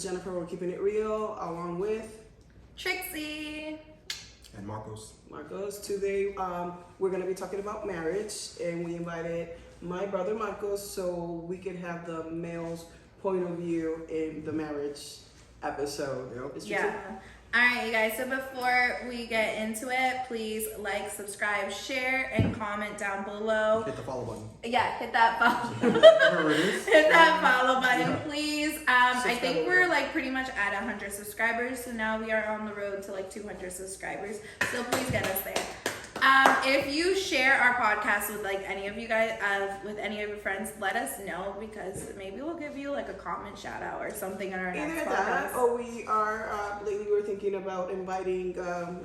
Jennifer. We're keeping it real, along with Trixie and Marcos. Today, we're going to be talking about marriage, and we invited my brother Marcos so we could have the male's point of view in the marriage episode. Yep. Yeah. All right, you guys. So before we get into it, please like, subscribe, share, and comment down below. Hit the follow button. Yeah, hit that follow. Whatever it is. Hit that follow button, Yeah. please. I think we're like pretty much at 100 subscribers, so now we are on the road to like 200 subscribers. So please get us there. If you share our podcast with like any of you guys, with any of your friends, let us know, because maybe we'll give you like a comment shout out or something in our next Either podcast. that, or we are lately we're thinking about inviting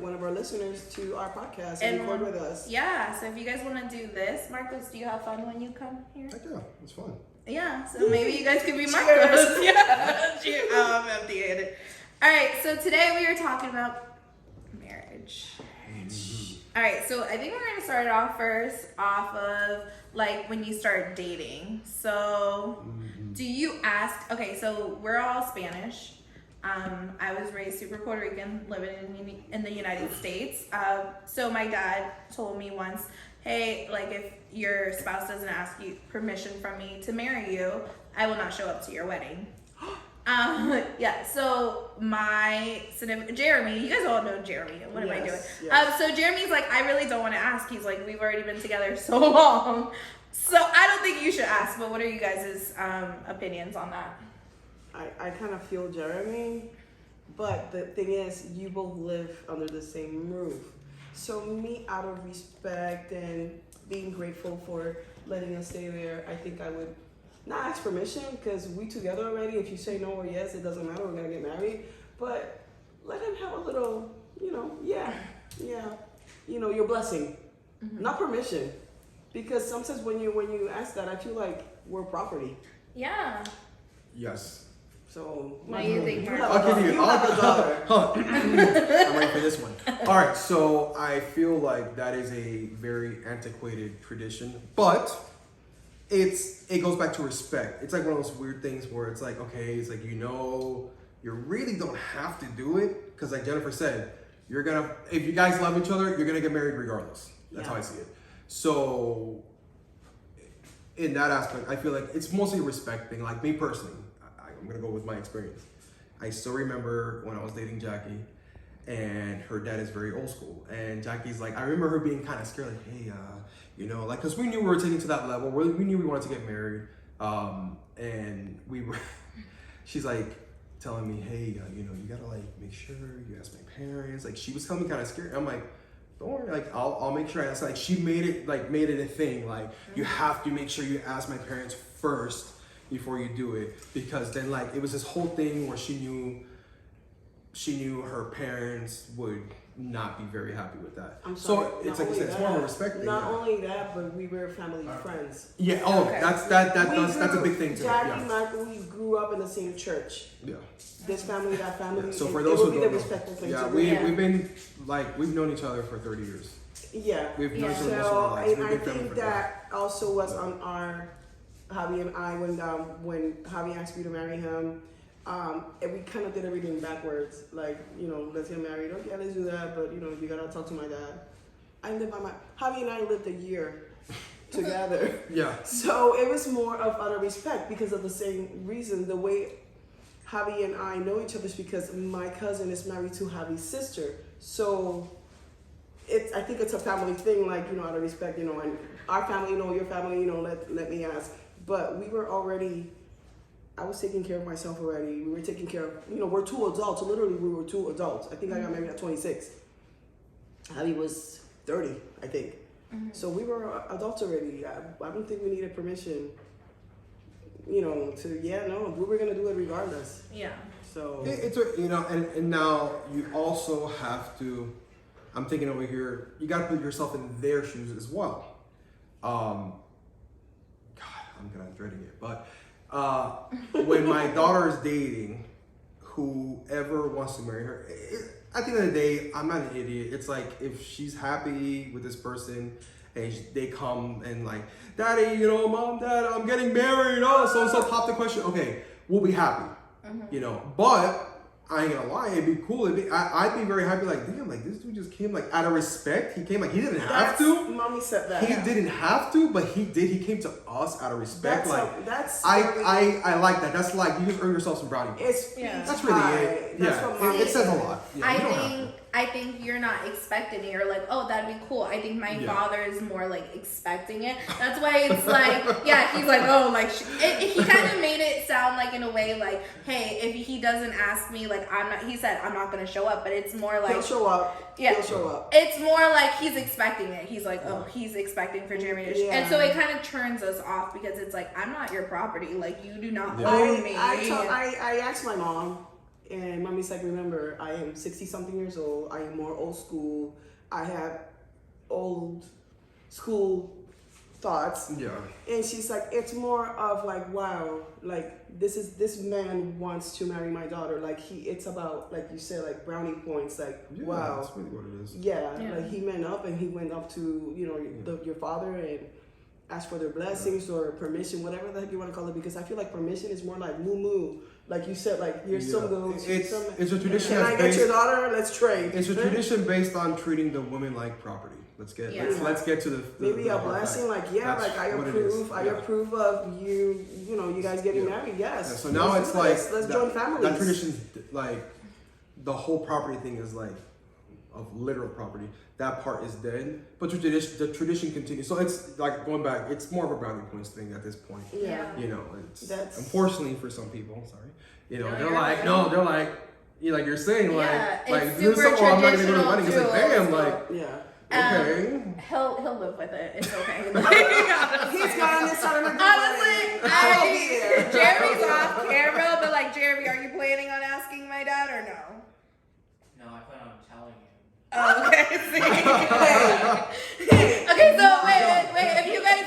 one of our listeners to our podcast and record with us. Yeah, so if you guys want to do this, Marcos, do you have fun when you come here? Heck yeah, it's fun. Yeah, so maybe you guys could be Marcos. Yeah, cheers. Oh, I'm empty-handed. All right, so today we are talking about marriage. All right, so I think we're going to start it off first off of like when you start dating. So do you ask, okay, so we're all Spanish. I was raised super Puerto Rican, living in the United States. So my dad told me once, hey, like if your spouse doesn't ask you permission from me to marry you, I will not show up to your wedding. Yeah, so my significant Jeremy, you guys all know Jeremy. What am I doing? Yes. So Jeremy's like, I really don't want to ask. He's like, we've already been together so long. So I don't think you should ask, but what are you guys' opinions on that? I kind of feel Jeremy, but the thing is, you both live under the same roof. So me, out of respect and being grateful for letting us stay there, I think I would not ask permission, because we together already. If you say no or yes, it doesn't matter. We're gonna get married. But let him have a little, yeah, your blessing, not permission, because sometimes when you ask that, I feel like we're property. Yeah. Yes. So What do you think, Mark? I'll give you. You have a daughter. I'm ready for this one. All right, so I feel like that is a very antiquated tradition, but it goes back to respect. It's like one of those weird things where it's like, okay, it's like, you really don't have to do it, because like Jennifer said, if you guys love each other, you're gonna get married regardless. That's how I see it. So in that aspect, I feel like it's mostly a respect thing. Like me personally, I'm gonna go with my experience. I still remember when I was dating Jackie, and her dad is very old school. And Jackie's like, I remember her being kind of scared, like, hey, like, because we knew we were taking to that level. We knew we wanted to get married. And she's like telling me, hey, you gotta like make sure you ask my parents. Like, she was telling me kind of scared. I'm like, don't worry, like, I'll make sure I ask. Like, she made it a thing. Like, you have to make sure you ask my parents first before you do it, because then like it was this whole thing where she knew her parents would not be very happy with that. I'm sorry. So it's like I said, it's more of a respect thing. Not only that, but we were family friends. Yeah. Oh, Okay. that's a big thing too. Jackie Yeah. and Michael, we grew up in the same church. Yeah. This family, that family. Yeah. So and for those it who would be don't the know, respectful thing yeah, to do. we've been like, we've known each other for 30 years. Yeah. We've known each other most of So, our lives. and I We've been family think for that also was on our Javi and I when Javi asked me to marry him. And we kind of did everything backwards. Like, let's get married. Okay, let's do that. But you gotta talk to my dad. Javi and I lived a year together. Yeah. So it was more of out of respect, because of the same reason. The way Javi and I know each other is because my cousin is married to Javi's sister. So I think it's a family thing, like, out of respect, and our family, your family, let me ask. But we were already, I was taking care of myself already. We were taking care of, we're two adults. Literally, we were two adults. I think I got married at 26. Javi was 30, I think. So we were adults already. I don't think we needed permission, we were going to do it regardless. Yeah. So It's and now you also have to, I'm thinking over here, you got to put yourself in their shoes as well. God, I'm kind of dreading it, but when my daughter is dating, whoever wants to marry her, at the end of the day, I'm not an idiot. It's like, if she's happy with this person and they come and like, Daddy, Mom, Dad, I'm getting married. Oh, so pop the question. Okay, we'll be happy. You know, but I ain't gonna lie, it'd be cool. I'd be very happy. Like, damn, like this dude just came like out of respect. He came like he didn't have to. Mommy said that. He didn't have to, but he did. He came to us out of respect. That's I like that. That's like you just earn yourself some brownie points. That's really it. It says a lot. Yeah, I think you're not expecting it. You're like, oh, that'd be cool. I think my father is more like expecting it. That's why it's like, he's like, oh, like he kind of made it sound like in a way like, hey, if he doesn't ask me, like he said I'm not gonna show up, but it's more like he'll show up. Yeah, he'll show up. It's more like he's expecting it. He's like, oh, he's expecting for Jeremy to and so it kind of turns us off because it's like, I'm not your property. Like, you do not own me. I asked my mom. And mommy's like, remember, I am 60-something years old. I am more old school. I have old school thoughts. Yeah. And she's like, it's more of like, wow, like this man wants to marry my daughter. Like it's about, like you said, like brownie points. Like, wow. That's really what it is. Yeah. Like he went up and he went up to, you know, your father and asked for their blessings or permission, whatever the heck you want to call it. Because I feel like permission is more like moo. Like you said, like here's some goes. It's a tradition. Can I get your daughter? Let's trade. It's a tradition based on treating the women like property. Let's get to the maybe a blessing. Like like I approve. I approve of you. You know, you guys getting married. Yes. So now it's like let's join families. That tradition, like the whole property thing is like of literal property. That part is dead, but the tradition continues. So it's like going back. It's more of a brownie points thing at this point. Yeah. You know, it's that's unfortunately for some people. Sorry. You know, they're like, no, they're like, you're saying like this is something I'm not gonna go to the wedding. It's like, damn, like, okay. He'll live with it. It's okay. He's got on this side of the honestly, Jeremy's off camera, but like, Jeremy, are you planning on asking my dad or no? No, I plan on telling you. Oh, okay. Okay, so wait. If you guys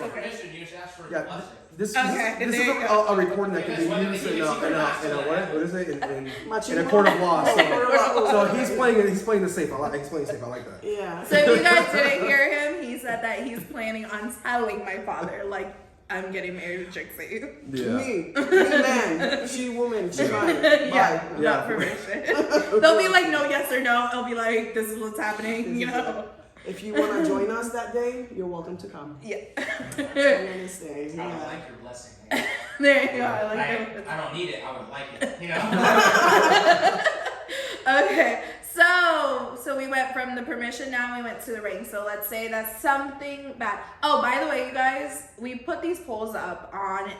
permission, you just ask for a blessing. This is a recording that can be used in a court of law. So he's playing the safe. He's playing safe. I like that. Yeah. So if you guys didn't hear him, he said that he's planning on telling my father, like, I'm getting married to Trixie. Yeah. Me man, she woman, she mine. Not permission. They'll be like, no, yes or no. I'll be like, this is what's happening, you know. If you want to join us that day, you're welcome to come. Yeah. I would like your blessing. There you go. I don't need it. I would like it. You know. Okay. So we went from the permission, now we went to the ring. So let's say that's something bad. Oh, by the way, you guys, we put these polls up on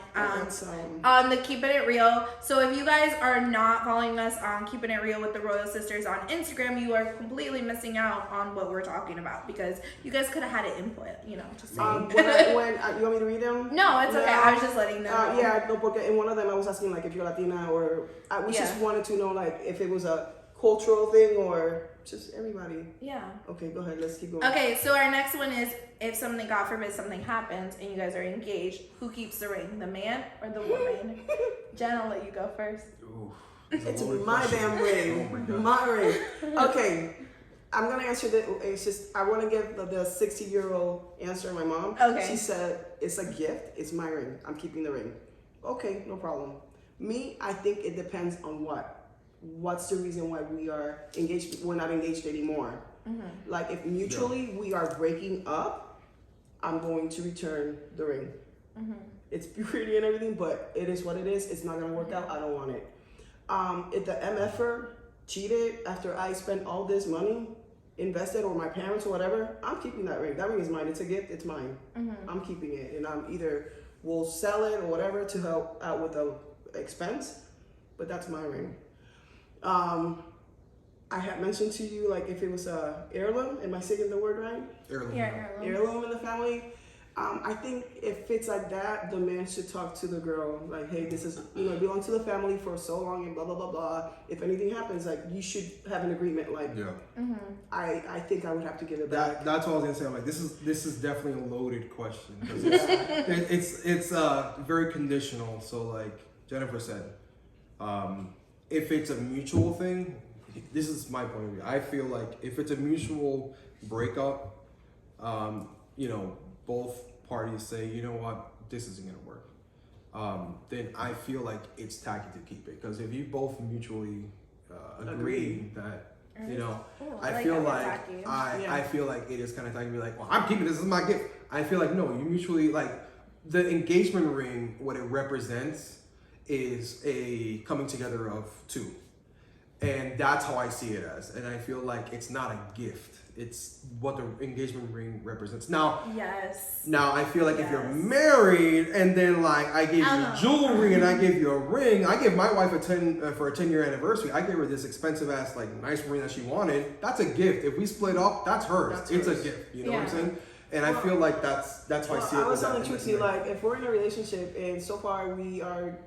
the Keeping It Real. So if you guys are not following us on Keeping It Real with the Royal Sisters on Instagram, you are completely missing out on what we're talking about because you guys could have had an input, you know. Just saying. You want me to read them? No, it's okay. I was just letting them know. Yeah, no, porque in one of them I was asking like if you're Latina or we just wanted to know like if it was a cultural thing or just everybody. Yeah. Okay, go ahead. Let's keep going. Okay, so our next one is if something, God forbid, something happens and you guys are engaged, who keeps the ring, the man or the woman? Jen, I'll let you go first. Ooh, it's my damn ring. Oh my ring. Okay, I'm gonna answer it's just I want to give the 60-year-old answer. My mom. Okay. She said it's a gift. It's my ring. I'm keeping the ring. Okay, no problem. Me, I think it depends on what. What's the reason why we are engaged? We're not engaged anymore. Mm-hmm. Like if mutually we are breaking up, I'm going to return the ring. Mm-hmm. It's pretty and everything, but it is what it is. It's not gonna work out. I don't want it. If the MFer cheated after I spent all this money, invested, or my parents or whatever, I'm keeping that ring. That ring is mine. It's a gift. It's mine. Mm-hmm. I'm keeping it, and I'm either will sell it or whatever to help out with the expense. But that's my ring. I had mentioned to you like if it was a heirloom. Am I saying the word right? Heirloom. Yeah, heirloom in the family. I think if it's like that, the man should talk to the girl like, hey, this is it belongs to the family for so long and blah blah blah blah. If anything happens, like you should have an agreement. Like, I think I would have to give it back. That's what I was gonna say. I'm like, this is definitely a loaded question because it's very conditional. So like Jennifer said, if it's a mutual thing, this is my point of view. I feel like if it's a mutual breakup, both parties say, you know what, this isn't gonna work, then I feel like it's tacky to keep it. Because if you both mutually agree that, you know, I feel like I feel like it is kind of tacky to be like, well, I'm keeping this as my gift. I feel like no, you mutually like the engagement ring. What it represents is a coming together of two. And that's how I see it as. And I feel like it's not a gift. It's what the engagement ring represents. Now, Now I feel like if you're married and then like I gave you jewelry and I gave you a ring, I gave my wife for a 10-year anniversary. I gave her this expensive ass like nice ring that she wanted. That's a gift. If we split up, that's hers. It's a gift. You know what I'm saying? And I feel like that's how I see it. I was telling the truth to you, like if we're in a relationship and so far we are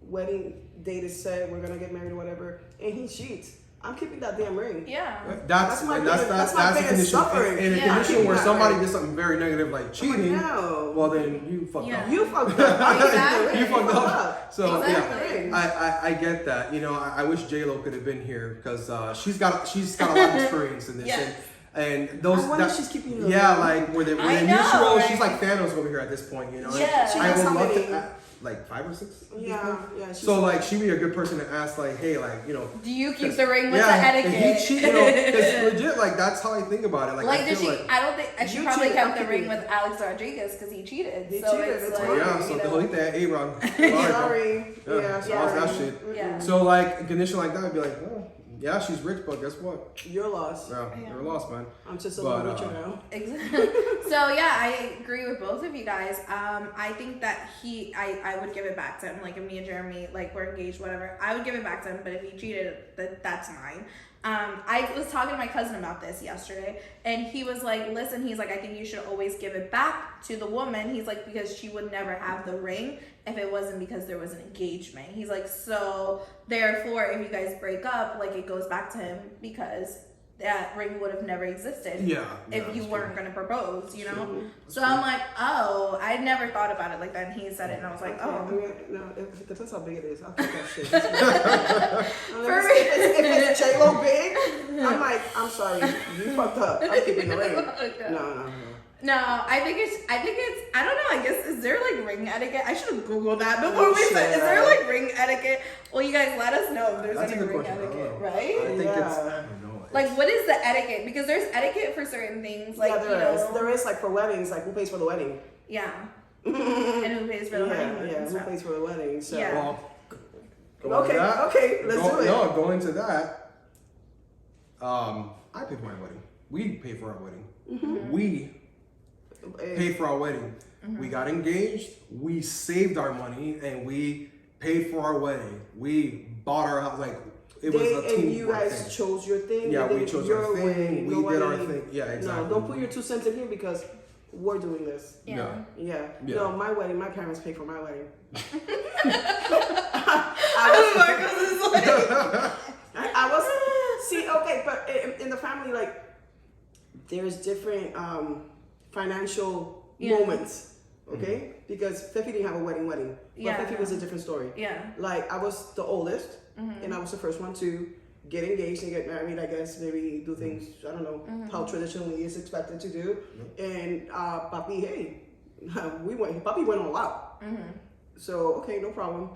wedding date is set, we're gonna get married or whatever, and he cheats, I'm keeping that damn ring. Yeah. That's a condition. In a condition where somebody did something very negative like cheating, well then you fucked up. You fucked up. You fucked up. So exactly. I get that. You know, I wish J-Lo could have been here because she's got a lot of experience in this. Yes. And those I wonder if she's keeping you like where they're mutual. Right? She's like Thanos over here at this point, you know. Yeah. I would love to like 5 or 6. Yeah. So like she'd be a good person to ask, like, hey, like, you know, do you keep the ring with the etiquette? And he cheat, you know, because legit, like that's how I think about it. Like, did she? like, I don't think she probably kept the ring with Alex Rodriguez because he cheated. He so cheated. it's Like, so delete that, A-Rod. Sorry. Lost that shit. Yeah. So like a condition like that, I'd be like, oh, yeah, she's rich, but guess what? You're lost. Yeah, you're lost, man. I'm just a little richer now. Exactly. So yeah, I agree with both of you guys. I think that I would give it back to him. Like if me and Jeremy like were engaged, whatever, I would give it back to him. But if he cheated, that's mine. I was talking to my cousin about this yesterday, and he was like, listen, he's like, I think you should always give it back to the woman. He's like, because she would never have the ring if it wasn't because there was an engagement. He's like, so therefore, if you guys break up, like it goes back to him because that ring would have never existed if you weren't going to propose, you know? So I'm like, oh, I never thought about it like that. And he said it, and I was like, oh. I mean, no, it depends how big it is. I'll take that shit. If it's J-Lo big, I'm like, I'm sorry, you fucked up. I'm keeping the ring. No. No, I think it's, I don't know, I guess, is there like ring etiquette? I should have Googled that before we said, is there like ring etiquette? Well, you guys let us know if there's any ring etiquette, right? I think it's, I don't know. Like, what is the etiquette? Because there's etiquette for certain things, like, there is like for weddings, like who pays for the wedding? Yeah. And who pays for the wedding? Yeah, who pays for the wedding? So. Yeah. Okay, let's do it. No, going to that, I pay for my wedding. We pay for our wedding. Mm-hmm. We paid for our wedding. Mm-hmm. We got engaged. We saved our money and we paid for our wedding. We bought our house. Like it was a team. And you guys chose your thing. Yeah, we chose our thing. We did our thing. Yeah, exactly. No, don't put your 2 cents in here because we're doing this. Yeah. No, my wedding. My parents paid for my wedding. I was see okay, but in the family, like there's different financial moments, okay? Because Fefi didn't have a wedding, but Fefi was a different story. Yeah. Like I was the oldest, and I was the first one to get engaged and get married. I guess maybe do things I don't know how traditionally is expected to do. And Papi, hey, Papi went all out. So okay, no problem.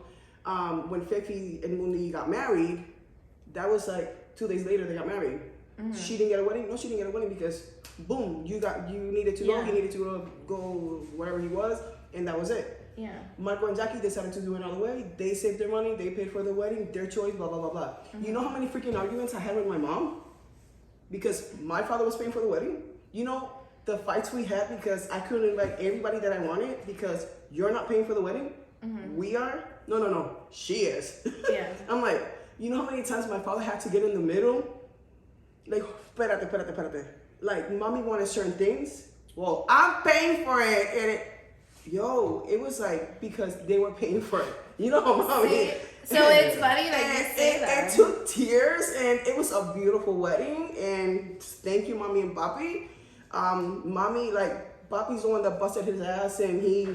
When Fefi and Mundi got married, that was like 2 days later they got married. She didn't get a wedding. No, she didn't get a wedding because boom, you needed to go. He needed to go wherever he was, and that was it. Yeah. Michael and Jackie decided to do another way. They saved their money. They paid for their wedding. Their choice. Blah blah blah blah. You know how many freaking arguments I had with my mom because my father was paying for the wedding. You know the fights we had because I couldn't invite everybody that I wanted because you're not paying for the wedding. We are. No. She is. Yeah. I'm like, you know how many times my father had to get in the middle. Like, espérate. Like, mommy wanted certain things. Well, I'm paying for it. And it was like, because they were paying for it. You know, mommy. So it's funny that you say that. It took tears, and it was a beautiful wedding. And thank you, mommy and papi. Mommy, like, papi's the one that busted his ass, and he,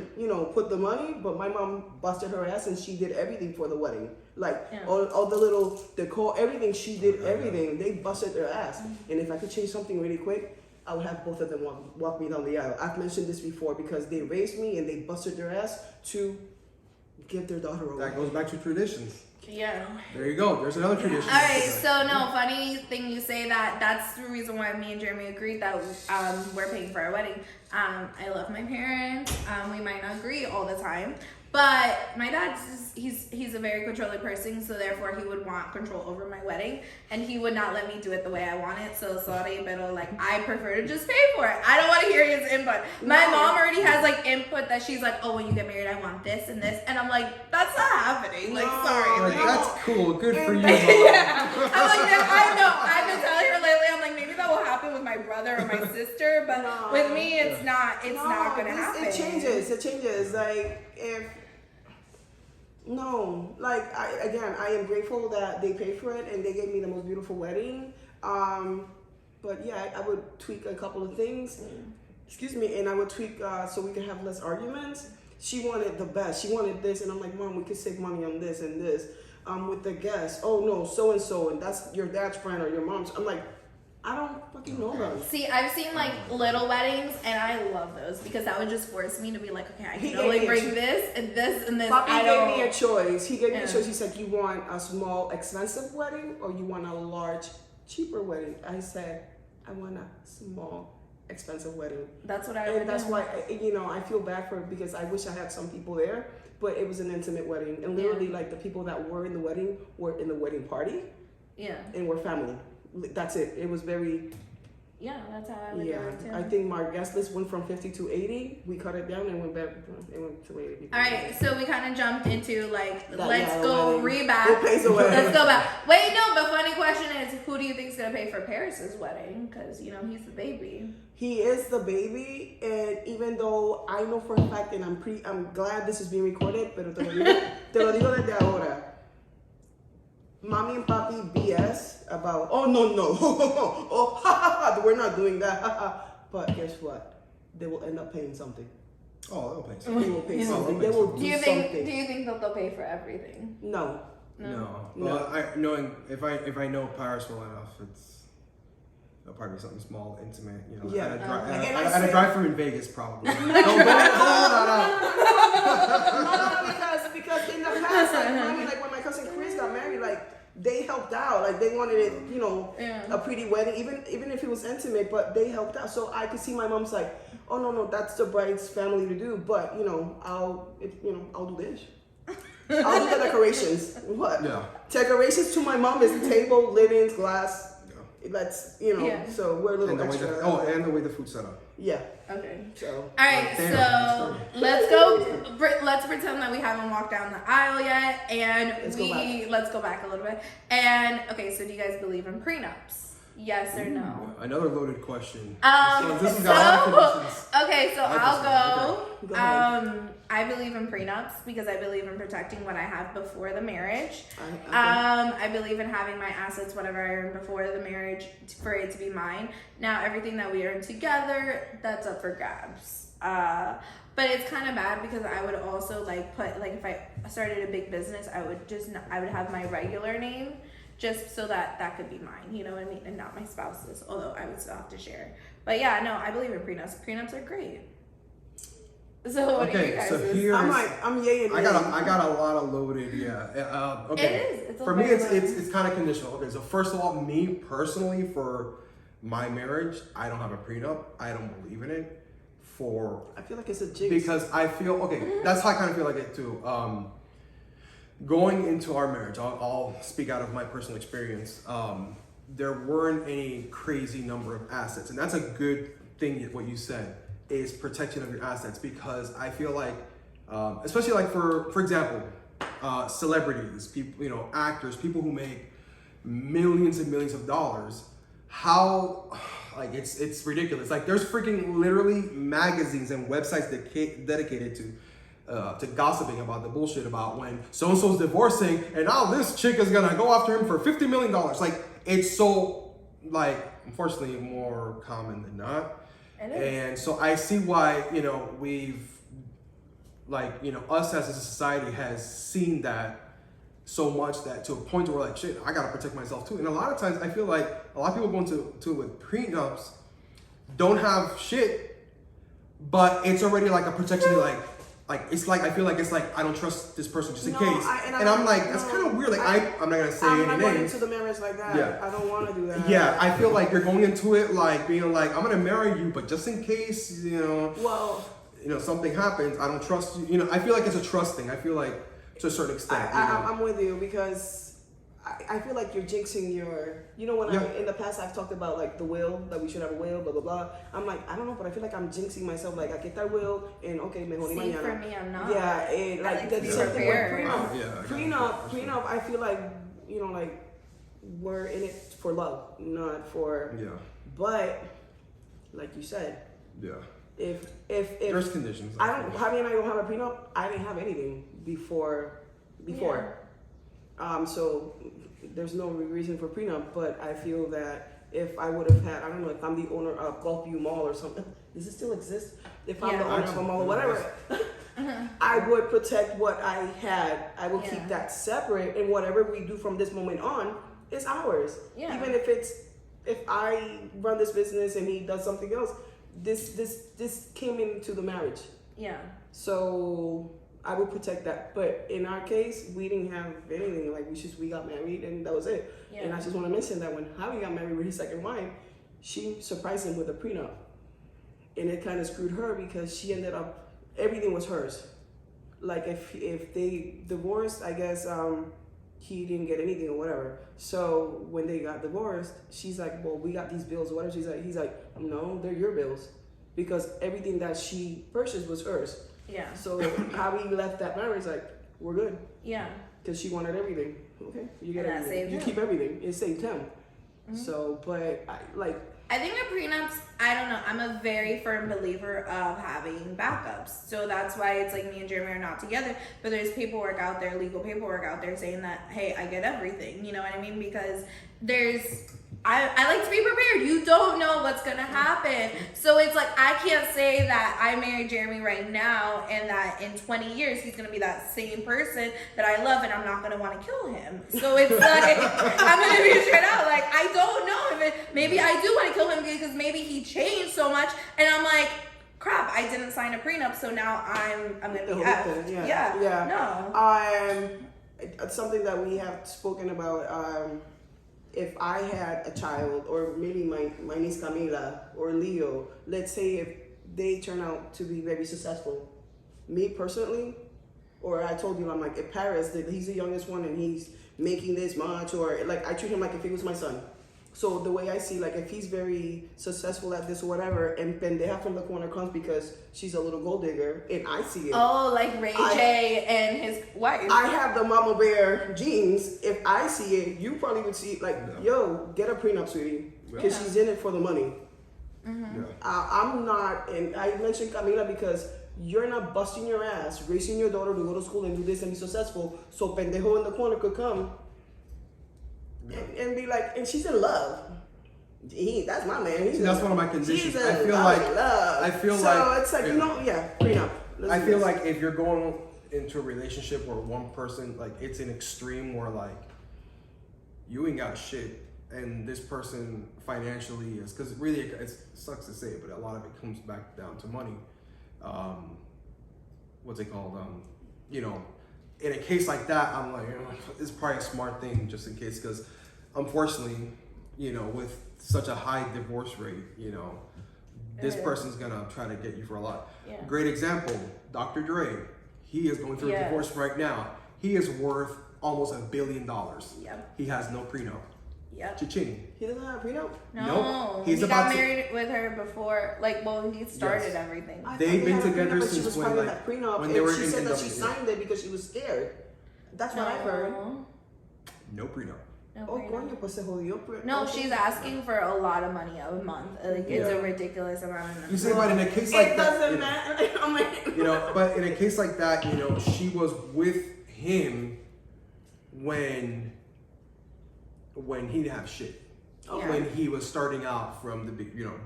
put the money. But my mom busted her ass, and she did everything for the wedding. Like, all the little decor, everything, she did everything. They busted their ass. And if I could change something really quick, I would have both of them walk me down the aisle. I've mentioned this before because they raised me and they busted their ass to give their daughter away. That goes back to traditions. Yeah. There you go. There's another tradition. All right, so no, funny thing you say that. That's the reason why me and Jeremy agreed that we're paying for our wedding. I love my parents. We might not agree all the time, but my dad's he's a very controlling person, so therefore he would want control over my wedding, and he would not let me do it the way I want it. So sorry, but like I prefer to just pay for it. I don't want to hear his input. My mom already has like input that she's like, oh, when you get married, I want this and this, and I'm like, that's not happening. Like, sorry. Like, that's cool. Good for you. Yeah. I'm like, I know. I've been telling her lately. I'm like, maybe that will happen with my brother or my sister, but with me, it's not. It's not gonna happen. It changes. It changes. Like if. No, like I am grateful that they paid for it and they gave me the most beautiful wedding. But yeah, I would tweak a couple of things. Excuse me, and I would tweak so we could have less arguments. She wanted the best. She wanted this, and I'm like, Mom, we could save money on this and this. With the guests, oh no, so and that's your dad's friend or your mom's. I'm like, I don't fucking know them. See, I've seen like little weddings, and I love those because that would just force me to be like, okay, I He can gave only me a bring this and this and this. Papi gave me a choice. He gave me a Yeah. choice. He's like, you want a small, expensive wedding or you want a large, cheaper wedding? I said, I want a small, expensive wedding. That's what I would And that's do. why, I feel bad for it because I wish I had some people there, but it was an intimate wedding. And literally, like, the people that were in the wedding were in the wedding party Yeah, and were family. That's it. It was very... yeah, that's how I would Yeah, do it too. I think my guest list went from 50 to 80. We cut it down and went back. It went to 80 people. All right, so we kind of jumped into like, That let's yellow go wedding. reback. Who pays the wedding? Let's go back. Wait, no, but funny question is, who do you think's gonna pay for Paris's wedding? Because you know he's the baby. He is the baby, and even though I know for a fact, and I'm glad this is being recorded, pero te lo digo desde ahora. Mommy and Papi BS about, oh no, oh ha ha ha, we're not doing that, ha ha. But guess what? They will end up paying something. Oh, they'll pay They something. will pay Yeah. something. They will do Do you something. think that they'll pay for everything? No. No. No. Well, if I know Paris well enough, it'll probably be something small, intimate. You know, Yeah. Again, I at a say- drive-through in Vegas, probably. Don't hold that out. because in the past, like when my cousin Chris got married, like they helped out, like they wanted it, Yeah. a pretty wedding, even if it was intimate, but they helped out. So I could see my mom's like, oh no, that's the bride's family to do, but I'll do this. I'll do the decorations. What? Yeah. Decorations to my mom is table, linens, glass. Yeah. That's Yeah. so we're a little And the way extra. and the way the food's set up. Yeah. Okay. So. All right, Damn. so let's go. Let's pretend that we haven't walked down the aisle yet, and let's go back a little bit. And okay, so do you guys believe in prenups? Yes or no? Another loaded question. Um, This has got a lot of conditions. Okay, so I like I'll this go. one. Go ahead. I believe in prenups because I believe in protecting what I have before the marriage. I I believe in having my assets, whatever I earn before the marriage, for it to be mine. Now, everything that we earn together, that's up for grabs. But it's kind of bad because I would also if I started a big business, I would have my regular name just so that could be mine, you know what I mean, and not my spouse's. Although I would still have to share. But yeah, no, I believe in prenups. Prenups are great. So what are you guys? here's I'm yay and I nay. got a lot of loaded. Yeah. Okay. It is. It's For a me, very it's kind of conditional. Okay, so first of all, me personally, for my marriage, I don't have a prenup. I don't believe in it. I feel like it's a jinx. Because I feel that's how I kind of feel like it too. Going into our marriage, I'll speak out of my personal experience. There weren't any crazy number of assets, and that's a good thing. What you said is protection of your assets, because I feel like, especially like for example, celebrities, people, actors, people who make millions and millions of dollars. How, like, it's ridiculous. Like, there's freaking literally magazines and websites dedicated to gossiping about the bullshit about when so-and-so's divorcing and now this chick is gonna go after him for $50 million. Like, it's so, like, unfortunately more common than not. It is. And so I see why, we've, us as a society has seen that so much that to a point where we're like, shit, I gotta protect myself too. And a lot of times I feel like a lot of people go into it with prenups don't have shit, but it's already like a protection, like it's like I feel like it's like I don't trust this person just in case, and I'm like that's kind of weird. Like I'm not gonna say I'm any not going names. into the marriage like that. Yeah. I don't want to do that. Yeah, I feel like you're going into it like being like I'm gonna marry you, but just in case Well, something happens, I don't trust you. You know, I feel like it's a trust thing. I feel like to a certain extent. I'm with you because I feel like you're jinxing your. When in the past I've talked about like the will, that we should have a will, blah blah blah. I'm like I don't know, but I feel like I'm jinxing myself. Like I get that will, and okay, mejor ni mañana. For me, I'm not. Yeah, and like like the to be same thing with prepared. prenup. I feel like like we're in it for love, not for. Yeah. But like you said, Yeah. If There's conditions. Javi and I don't have a prenup. I didn't have anything before. So there's no reason for prenup. But I feel that if I would have had, I don't know, if I'm the owner of Gulfview Mall or something, does it still exist? If I'm the owner of a mall or whatever, I would protect what I had. I will keep that separate, and whatever we do from this moment on is ours. Yeah. Even if I run this business and he does something else, this came into the marriage. Yeah. So I will protect that. But in our case, we didn't have anything. Like we got married and that was it. Yeah. And I just want to mention that when Javi got married with his second wife, she surprised him with a prenup, and it kind of screwed her because she ended up everything was hers. Like if they divorced, I guess he didn't get anything or whatever. So when they got divorced, she's like, well, we got these bills or whatever. He's like, no, they're your bills, because everything that she purchased was hers. Yeah. So how he left that marriage, like, we're good. Yeah. Because she wanted everything. Okay, you get And that everything. saved You him. keep everything. It saved him. Mm-hmm. So, but I think the prenups, I don't know, I'm a very firm believer of having backups. So that's why it's like me and Jeremy are not together, but there's paperwork out there, legal paperwork out there saying that, hey, I get everything. You know what I mean? Because I like to be prepared. You don't know what's going to happen. So it's like, I can't say that I married Jeremy right now and that in 20 years he's going to be that same person that I love and I'm not going to want to kill him. So it's like, I'm going to be straight out. Like, I don't know if maybe I do want to kill him because maybe he changed so much and I'm like, crap, I didn't sign a prenup, so now I'm going to be effed. Yeah. No. It's something that we have spoken about. If I had a child, or maybe my niece Camila or Leo, let's say if they turn out to be very successful, me personally, or I told you, I'm like, if Paris, he's the youngest one and he's making this much, or like I treat him like if he was my son. So the way I see, like if he's very successful at this or whatever, and Pendeja from the corner comes because she's a little gold digger, and I see it. Oh, like Ray J and his wife. I have the mama bear genes. If I see it, you probably would see it like, yo, get a prenup, sweetie, because she's in it for the money. Mm-hmm. I'm not, and I mentioned Camila because you're not busting your ass, raising your daughter to go to school and do this and be successful, so Pendejo in the corner could come and be like, and she's in love. That's my man. That's one of my conditions. She's I in feel love. I feel so like it's like, prenup. I feel like if you're going into a relationship where one person, like, it's an extreme where like you ain't got shit and this person financially is, because really it sucks to say it, but a lot of it comes back down to money. What's it called? In a case like that, I'm like, it's probably a smart thing just in case, because unfortunately, with such a high divorce rate, this person's gonna try to get you for a lot. Yeah. Great example, Dr. Dre. He is going through a divorce right now. He is worth almost $1 billion. Yep. He has no prenup. Yep. Cha-ching. He doesn't have a prenup? No. Nope. He's he about got to- married with her before, he started everything. I They've thought they been had a together prenup, but since she was when, fighting like, that prenup, when and they were she in said that she NW. signed it because she was scared. That's what I heard. No prenup. No, Oh, prenup. coño, pues se jodió. No, she's asking for a lot of money a month. Like, it's a ridiculous amount of money. You say, but in a case like It that, doesn't matter. I'm like, but in a case like that, she was with him when he didn't have shit. Okay. When he was starting out from the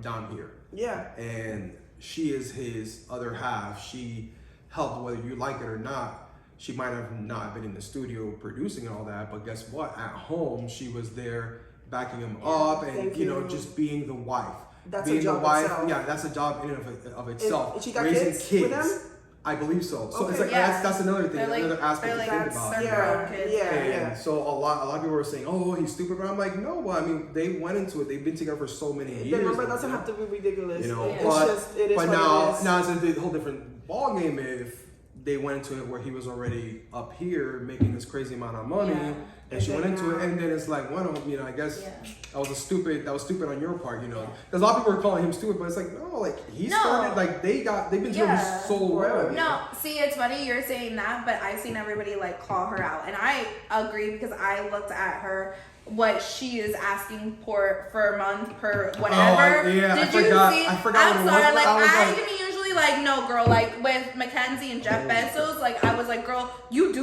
down here. yeah. And she is his other half. She helped, whether you like it or not. She might have not been in the studio producing and all that, but guess what? At home, she was there backing him up and Thank you. just being the wife. That's being a job the wife. itself. Yeah, that's a job in and of itself. And she got Raising kids with them? I believe so. So it's Okay. like Yeah. that's another thing, They're like- another aspect they're to like think about. start Yeah. their own kids. Yeah. And so a lot of people were saying, "Oh, he's stupid," but I'm like, no. Well, I mean, they went into it. They've been together for so many The years. number doesn't have to be ridiculous. You know, It's but just, it is but what now it is. now it's a whole different ball game if they went into it where he was already up here making this crazy amount of money, Yeah. and she went into it, and then it's like, well, you know, I guess Yeah. that was stupid on your part, you know, because a lot of people were calling him stupid, but it's like, no, like he started, like they've been together Yeah. so well. No, see, it's funny you're saying that, but I've seen everybody like call her out, and I agree because I looked at her what she is asking for a month per whatever. Yeah, Did I you forgot. see? I forgot I'm what it sorry, was, like but I was I like- can usually like no girl, like with Mackenzie and Jeff Bezos, like I was like, girl, you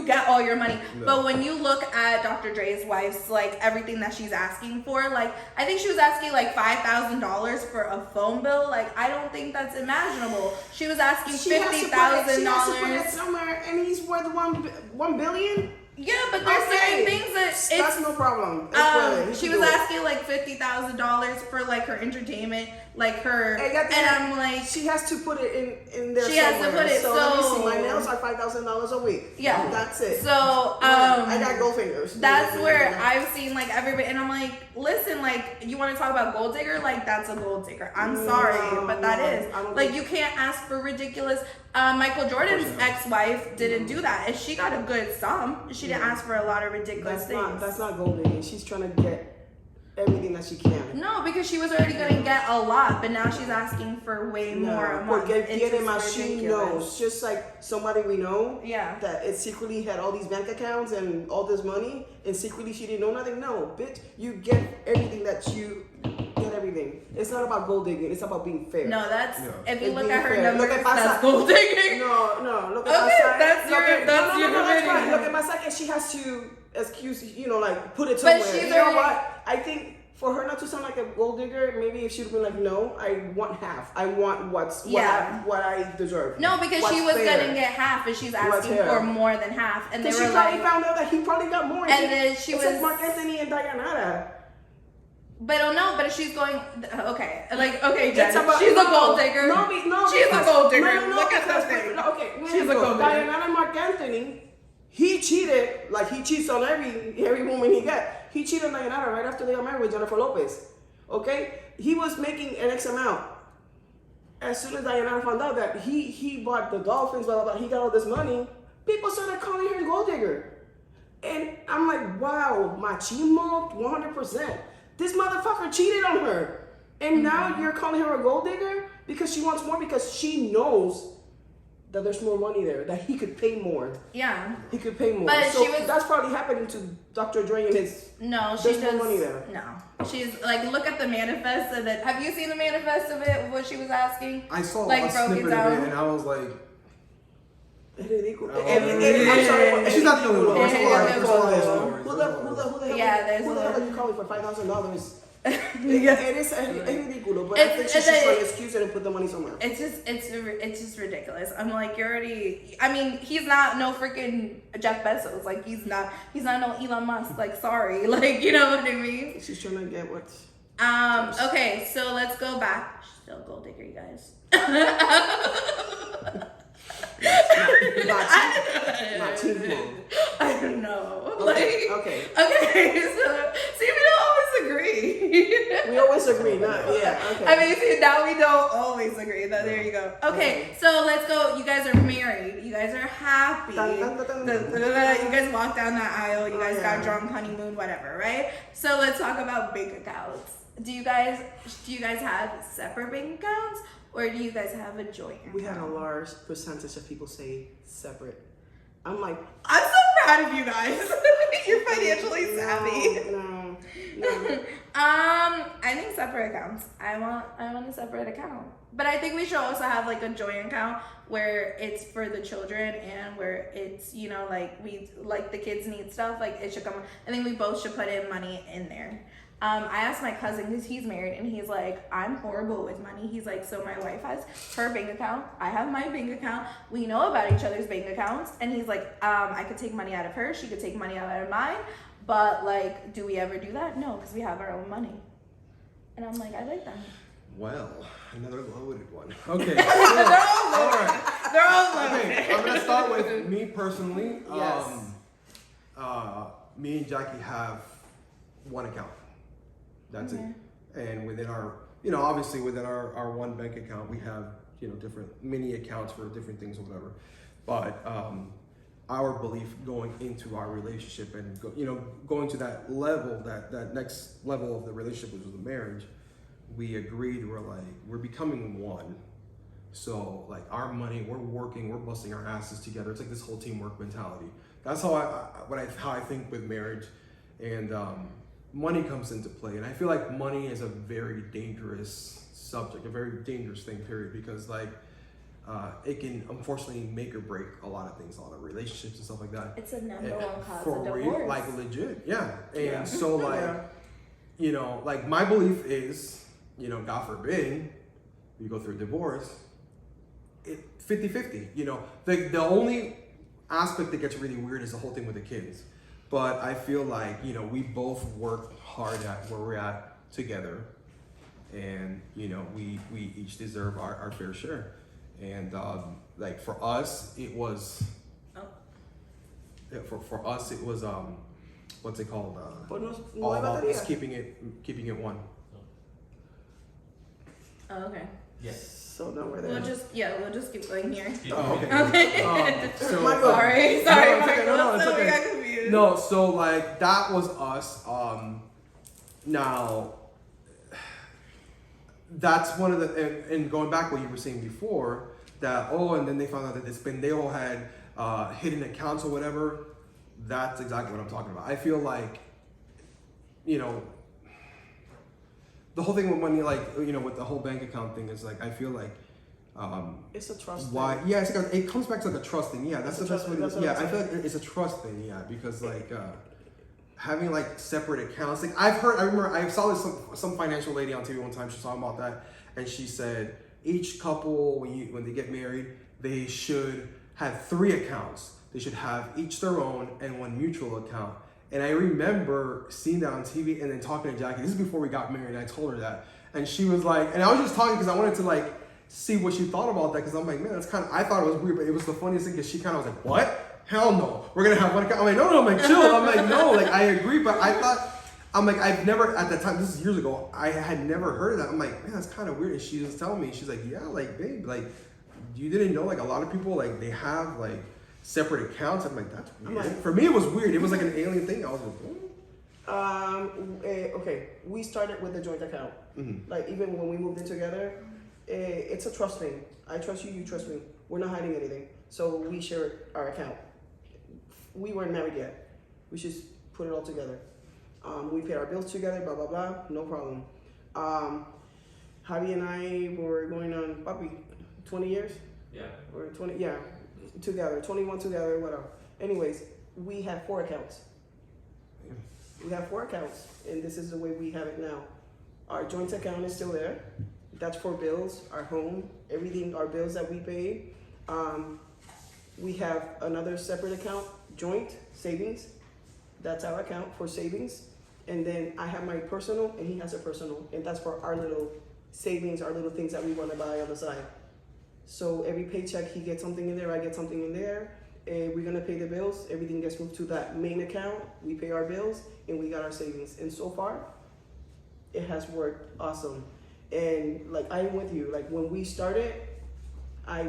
get all your money. No. But when you look at Dr. Dre's wife's like everything that she's asking for, like I think she was asking like $5,000 for a phone bill. Like I don't think that's imaginable. She was asking She has to put it $50,000. somewhere, and he's worth $1 billion. Yeah, but there's certain things that That's no problem. It's she was asking like $50,000 for like her entertainment, like her, and I'm like, she has to put it in there. She has to somewhere. put it, So let me see. so- My nails are $5,000 a week. Yeah. That's it. so I got gold fingers. that's where I've seen like everybody, and I'm like, listen, like you want to talk about gold digger, like that's a gold digger. I'm sorry, but that is I don't like think- you can't ask for ridiculous. Michael Jordan's ex-wife didn't do that, and she got a good sum. She didn't ask for a lot of ridiculous things. That's not gold digging. She's trying to get everything that she can. No, because she was already gonna get a lot, but now she's asking for way more a month. Porque It's tiene just más. She ridiculous. knows, just like somebody we know, Yeah. that it secretly had all these bank accounts and all this money, and secretly she didn't know nothing. No, bitch, you get everything that you get everything. It's not about gold digging. It's about being fair. No, that's Yeah. if you It's look being at her fair. numbers, Look at that's Pasa- gold digging. No, look at Okay, my side. that's Look your- at- that's no, your that's opinion. fine. Look at my second. She has to excuse, like put it But somewhere. she's You know already- what? I think for her not to sound like a gold digger, maybe if she'd have been like, no, I want half. I want what I deserve. No, because she What's was fair. gonna get half, and she's What's asking fair. for more than half, and they Because were she probably like, found out that he probably got more. And then she it's was- like Mark Anthony and Dayanara. but oh no, but she's going, okay, like okay, Jen, It's about- she's a no, gold digger. No, she's a gold digger. No, Look at because- that thing. no, okay, She's a gold digger. Diana and Mark Anthony, he cheated, like he cheats on every woman he get. He cheated on Diana right after they got married with Jennifer Lopez. Okay? He was making an X amount. As soon as Diana found out that he bought the Dolphins, blah, blah, blah, he got all this money, people started calling her gold digger. And I'm like, wow, machismo, 100%. This motherfucker cheated on her. And now you're calling her a gold digger because she wants more, because she knows that there's more money there, that he could pay more. Yeah. He could pay more. But so she was- that's probably happening to Dr. Dre and his. No, she There's does. more money there. No, she's like, look at the manifest of it. Have you seen the manifest of it? What she was asking? I saw Like, a broke it snippet down. of it, and I was like, Es ridículo. Oh, I'm sorry. she's not the only one. There's a lot of stories. Who the hell? Yeah, there's who the a- hell are you calling for $5,000? Yeah. Es ridículo, but I think It's- she should it's- try to excuse it and put the money somewhere. It's just ridiculous. I'm like, you're already. I mean, he's not no freaking Jeff Bezos. Like, he's not no Elon Musk. Like, sorry. Like, you know what I mean? She's trying to get what? Okay, so let's go back. She's still a gold digger, you guys. Machismo. I don't know. Okay, Like, okay. okay. So, see, we don't always agree. We always agree, not yeah. Okay. I mean, see, now we don't always agree. Though, there you go. Okay, so let's go. You guys are married. You guys are happy. Dun, dun, dun, dun, dun. You guys walk down that aisle. You guys got yeah. drunk, honeymoon, whatever, right? So let's talk about bank accounts. Do you guys have separate bank accounts, or do you guys have a joint account? We had a large percentage of people say separate. I'm like, I'm so proud of you guys. You're financially savvy. No. I think separate accounts. I want a separate account. But I think we should also have like a joint account where it's for the children and where it's, like the kids need stuff, like it should come. I think we both should put in money in there. I asked my cousin, because he's married, and he's like, I'm horrible with money. He's like, so my wife has her bank account, I have my bank account, we know about each other's bank accounts, and he's like, I could take money out of her, she could take money out of mine, but like, do we ever do that? No, because we have our own money. And I'm like, I like that. Well, another loaded one. Okay. They're all all loaded. right. They're all loaded. Okay, I'm gonna start with me personally. Yes. Me and Jackie have one account. That's it. And within our, obviously within our one bank account, we have, different mini accounts for different things or whatever. But our belief going into our relationship and going to that level, that next level of the relationship, which was the marriage, we agreed we're becoming one. So like our money, we're working, we're busting our asses together. It's like this whole teamwork mentality. That's how I think with marriage, and money comes into play. And I feel like money is a very dangerous subject, a very dangerous thing, period, because like it can unfortunately make or break a lot of things, a lot of relationships and stuff like that. It's a number one cause For of real, divorce. like legit, yeah. And Yeah. so like, Yeah. like my belief is, God forbid, you go through a divorce, 50-50. The only aspect that gets really weird is the whole thing with the kids. But I feel like, we both work hard at where we're at together. And, we each deserve our fair share. And like for us, it was, for us, it was, what's it called? All about just keeping it one. Oh, okay. Yes. So now we're there. We'll just keep going here. Oh, okay. Okay. So, Michael. Sorry, No, it's okay. Michael. No, it's So we okay. got confused. No, so like that was us. Now that's one of the and going back what you were saying before that and then they found out that they all had hidden accounts or whatever. That's exactly what I'm talking about. I feel like the whole thing with money, like with the whole bank account thing, is like I feel like It's a trust why thing. yeah, it comes back to like a trust thing. Yeah, that's It's the a best trust- way. that's what I'm I feel saying. like it's a trust thing. Yeah, because like having like separate accounts. Like I remember I saw this some financial lady on TV one time. She was talking about that, and she said each couple when they get married, they should have 3 accounts. They should have each their own and one mutual account. And I remember seeing that on TV and then talking to Jackie. This is before we got married. And I told her that, and she was like, and I was just talking because I wanted to like see what she thought about that, because I'm like, man, that's kind of, I thought it was weird, but it was the funniest thing because she kind of was like, what? Hell no, we're gonna have one account. I'm like, no, I'm like, chill. I'm like, no, like I agree, but I thought, I'm like, I've never, at that time, this is years ago, I had never heard of that. I'm like, man, that's kind of weird. And she was telling me, she's like, yeah, like, babe, like, you didn't know, like, a lot of people, like, they have, like, separate accounts. I'm like, that's weird. like- For me, it was weird. It was like an alien thing. I was like, Okay, we started with a joint account. mm-hmm. Like even when we moved in together, it's a trust thing. I trust you, you trust me. We're not hiding anything. So we share our account. We weren't married yet. We just put it all together. We paid our bills together, blah, blah, blah, no problem. Javi and I were going on, papi, 20 years? Yeah. Or 20, yeah, together, 21 together, whatever. Anyways, we have 4 accounts. We have 4 accounts, and this is the way we have it now. Our joint account is still there. That's for bills, our home, everything, our bills that we pay. We have another separate account, joint savings. That's our account for savings. And then I have my personal, and he has a personal, and that's for our little savings, our little things that we want to buy on the side. So every paycheck, he gets something in there, I get something in there. And we're gonna pay the bills. Everything gets moved to that main account. We pay our bills, and we got our savings. And so far, it has worked awesome. And like I'm with you. Like when we started,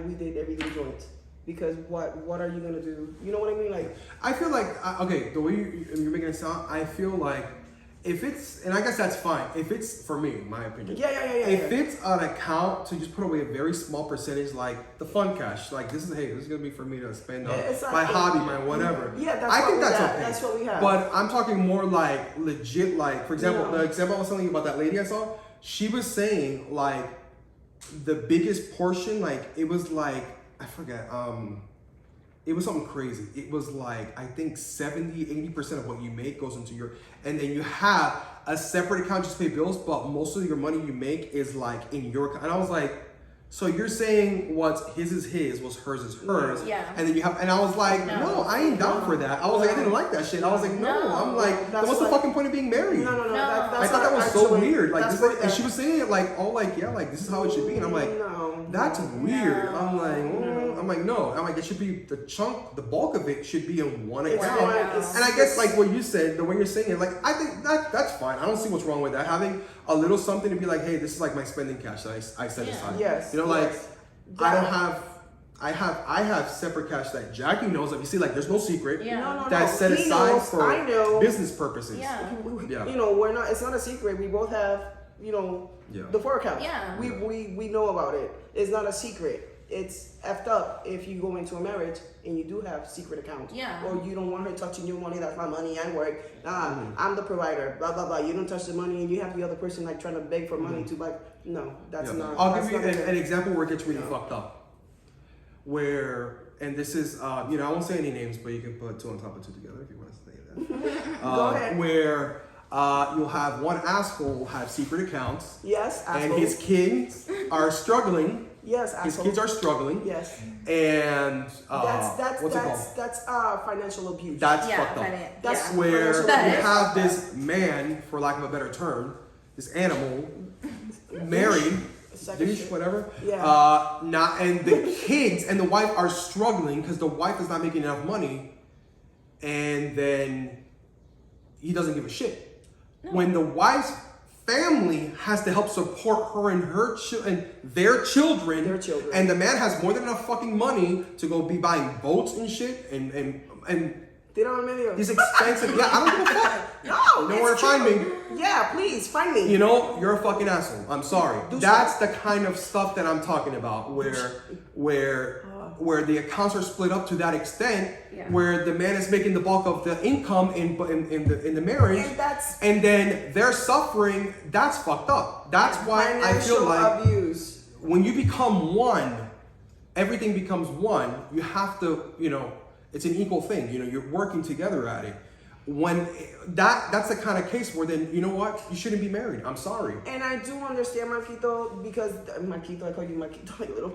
we did everything joint. Because what are you gonna do? You know what I mean? Like I feel like, okay, the way you're making it sound, I feel like if it's, and I guess that's fine, if it's, for me, my opinion. yeah. If it's an account to just put away a very small percentage, like the fun cash, like this is gonna be for me to spend on my hobby, my whatever. Yeah, that's I what think we that's have. okay. That's what we have. But I'm talking more like legit, like for example, No. the example I was telling you about that lady I saw, she was saying like the biggest portion, like it was like, I forget, it was something crazy. It was like, I think 70-80% of what you make goes into your, and then you have a separate account just to pay bills, but most of your money you make is like in your account. And I was like, So you're saying what's his is his, what's hers is hers. Yeah. And then you have, and I was like, No. no, I ain't down for that. I was like, I didn't like that shit. I was like, no. No. I'm like, then That's what's the like- fucking point of being married? No. No. I thought that was not so actually- weird. Like, that's this, what and she was saying it like, oh, like, yeah, like this is how it should be. And I'm like, no. that's weird. No. I'm like, I'm like, no. I'm like, it should be the chunk, the bulk of it should be in one It's account. one- No. it's- And I guess like what you said, the way you're saying it, like I think that's fine. I don't see what's wrong with that. Having a little something to be like, hey, this is like my spending cash that I set Yeah. aside. Yes. You know, like yes. I don't have. I have separate cash that Jackie knows of. You see, like there's no secret Yeah. No. that's set He aside knows, for I know. business purposes. Yeah. Yeah. You know, we're not. It's not a secret. We both have. You know, Yeah. the 4 accounts. Yeah. We know about it. It's not a secret. It's effed up if you go into a marriage and you do have secret accounts. Yeah. Or you don't want her touching your money. That's my money. I work. I'm the provider. Blah blah blah. You don't touch the money, and you have the other person like trying to beg for money to buy. No, that's Yeah. not. I'll that's give you not an okay. example where it gets really fucked up. Where, and this is, you know, I won't say any names, but you can put 2 on top of 2 together if you want to say that. Go ahead. Where you'll have one asshole have secret accounts, Yes, and asshole. his kids are struggling. Yes, His asshole. kids are struggling, Yes. and That's what's it called? that's financial abuse. That's Yeah, fucked up. That's yeah. Where financial you That is have this man, for lack of a better term, this animal, married, Second douche, shit. whatever. Yeah. Not, and the kids and the wife are struggling because the wife is not making enough money, and then he doesn't give a shit. When the wife's family has to help support her and their children, and the man has more than enough fucking money to go be buying boats and shit, and They don't have many of these them. expensive. Yeah, I don't give a fuck. No, You know where to find me. Yeah, please find me. You know, you're a fucking asshole. I'm sorry. Do That's the kind of stuff that I'm talking about, where the accounts are split up to that extent, Yeah. where the man is making the bulk of the income in the marriage, and then they're suffering. That's fucked up. That's why I feel financial like abuse. when you become one, everything becomes one. You have to, you know, it's an equal thing. You know, you're working together at it. When that's the kind of case where then, you know what, you shouldn't be married. I'm sorry. And I do understand, Marquito, because Marquito, I call you Marquito, like little.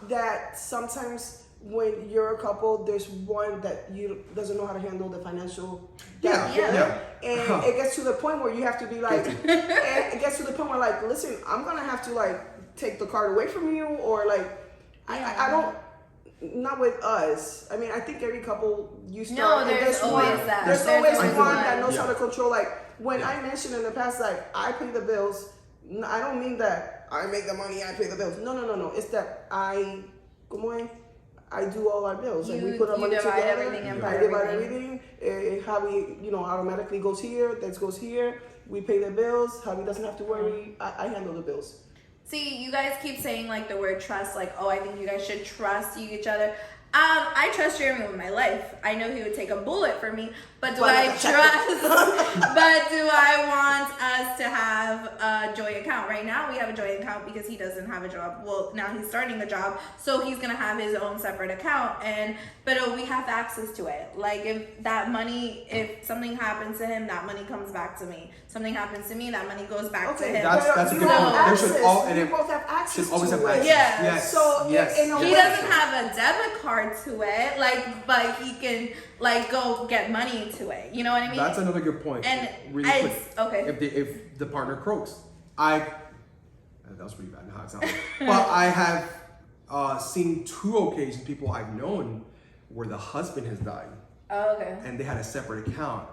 That sometimes when you're a couple, there's one that you doesn't know how to handle the financial. Yeah, Yeah. And it gets to the point where you have to be like, and it gets to the point where like, listen, I'm gonna have to like take the card away from you, or like, I don't. Not with us. I mean, I think every couple you start. No, and there's always one, that. There's There's always always one one. that knows how Yeah. to control. Like when Yeah. I mentioned in the past, like I pay the bills. I don't mean that I make the money, I pay the bills. No. It's that I do all our bills. Like we put our You money divide together. everything and I put divide everything. everything. Javi, automatically goes here. That goes here. We pay the bills. Javi doesn't have to worry. I handle the bills. See, you guys keep saying like the word trust, like, oh, I think you guys should trust each other. I trust Jeremy with my life. I know he would take a bullet for me, but do I trust? But do I want us to have a joint account? Right now, we have a joint account because he doesn't have a job. Well, now he's starting a job, so he's gonna have his own separate account. But we have access to it. Like if something happens to him, that money comes back to me. Something happens to me, that money goes back to him. That's a you good have point. There should all- and you it both have access should always to have it. access. Yeah. Yes. So yes. in a He way- doesn't have a debit card to it, but he can go get money to it. You know what I mean? That's another good point. And really quick. okay. If the partner croaks, that was pretty bad. How it sounded. But I have seen 2 occasions, people I've known, where the husband has died. Oh, okay. And they had a separate account,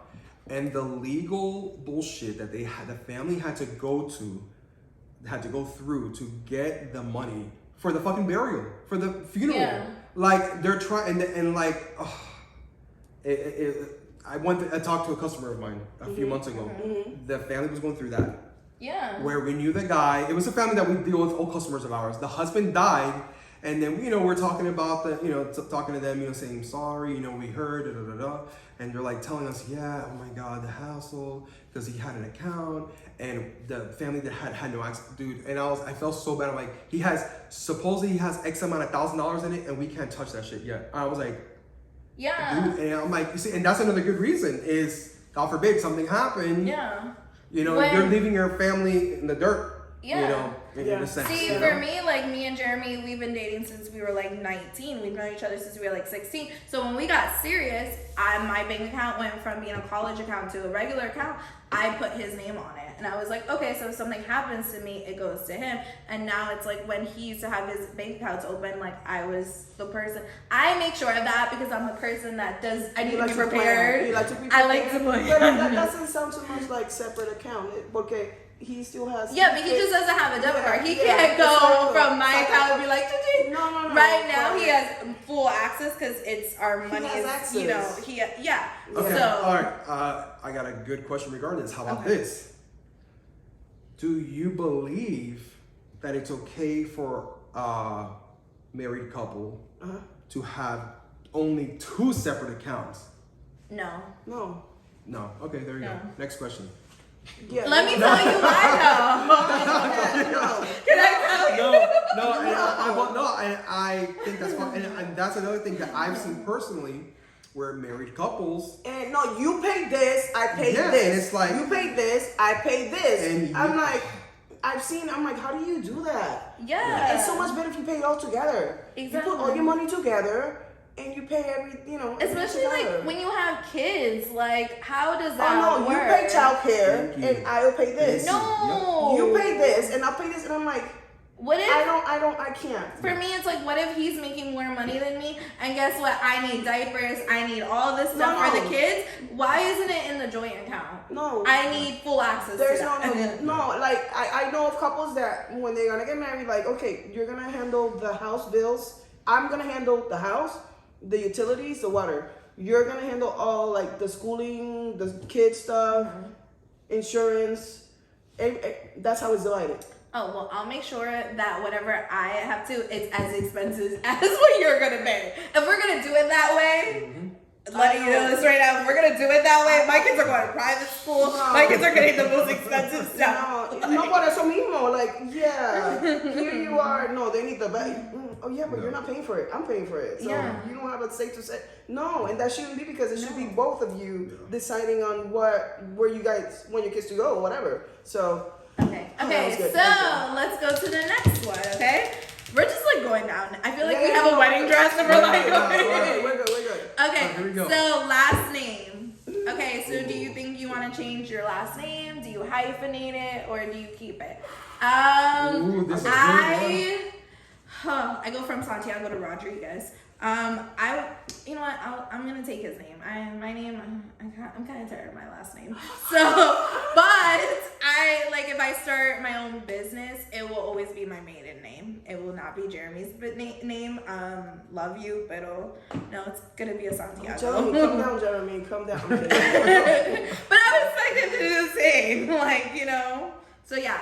and the legal bullshit that the family had to go through to get the money for the fucking burial, for the funeral. Yeah. Like they're trying, and like, I talked to a customer of mine a few months ago. The family was going through that. Yeah. Where we knew the guy. It was a family that we deal with, old customers of ours. The husband died, and then we're talking about talking to them, saying sorry, we heard, and they're like telling us, yeah, oh my god, the hassle, because he had an account, and the family that had no access, dude. And I felt so bad. I'm like, supposedly he has X amount of $1,000 in it, and we can't touch that shit yet. I was like, Yeah. dude, and I'm like, you see, and that's another good reason is, God forbid something happened. Yeah. You're leaving your family in the dirt. Yeah. You know, in Yeah. a sense. See, you for know? me, like me and Jeremy, we've been dating since we were like 19. We've known each other since we were like 16. So when we got serious, my bank account went from being a college account to a regular account. I put his name on it. And I was like, okay, so if something happens to me, it goes to him. And now it's like when he used to have his bank accounts open, like I was the person. I make sure of that because I'm the person that does, I need to be prepared. You like to be I prepared. like to plan. But that doesn't sound too much like separate account. Okay, he still has. Yeah, but he just doesn't have a debit card. He Yeah, can't go exactly. from my account and be like, "Cha-ching." No. Right now he has full access because it's our money. has Is, access. you know, yeah. Okay, So all right. I got a good question regarding this. How about this? Do you believe that it's okay for a married couple to have only 2 separate accounts? no. No. No. Okay, there you go. No. Next question. Yeah. Let me tell you why though. No. Can I tell you? I think that's fine. And that's another thing that I've seen personally where married couples. And no, you pay this, I pay Yeah, this. and it's like- you pay this, I pay this. And I'm you- like, I'm like, how do you do that? Yeah. It's so much better if you pay it all together. Exactly. You put all your money together and you pay everything Especially together. like when you have kids, like how does Oh that no, work? you pay childcare Thank you. and I'll pay this. No. You pay this and I'll pay this, and I'm like, What if? I can't. For me, it's like, what if he's making more money than me? And guess what? I need diapers. I need all this stuff No. for the kids. Why isn't it in the joint account? No. I need full access There's to that. no. Like I know of couples that when they're gonna get married, like, okay, you're gonna handle the house bills. I'm gonna handle the house, the utilities, the water. You're gonna handle all like the schooling, the kids stuff, insurance. That's how it's divided. Oh, well, I'll make sure that whatever I have to, it's as expensive as what you're going to pay. If we're going to do it that way, letting you know this right now, if we're going to do it that way, my kids are going to private school. No. My kids are getting the most expensive stuff. No, por eso mismo. Like, yeah, here you are. No, they need the bag. Oh yeah, but you're not paying for it. I'm paying for it. So Yeah. you don't have a say to say. No, and that shouldn't be, because it should be both of you deciding on where you guys want your kids to go or whatever. So. Okay, Oh, that was good. so let's go to the next one, okay? We're just like going down. I feel like we Yeah, have a no, wedding dress and we're like going. We're good. Okay, Here we go. so last name. Okay, so do you think you want to change your last name? Do you hyphenate it or do you keep it? Ooh, this is a good I go from Santiago to Rodriguez. You know what? I'm gonna take his name. My name. I'm kind of tired of my last name. So, but if I start my own business, it will always be my maiden name. It will not be Jeremy's name. Love you, pero no, it's gonna be a Santiago. Jeremy, come down, Jeremy. Come down. Okay. But I was expecting to do the same, So yeah,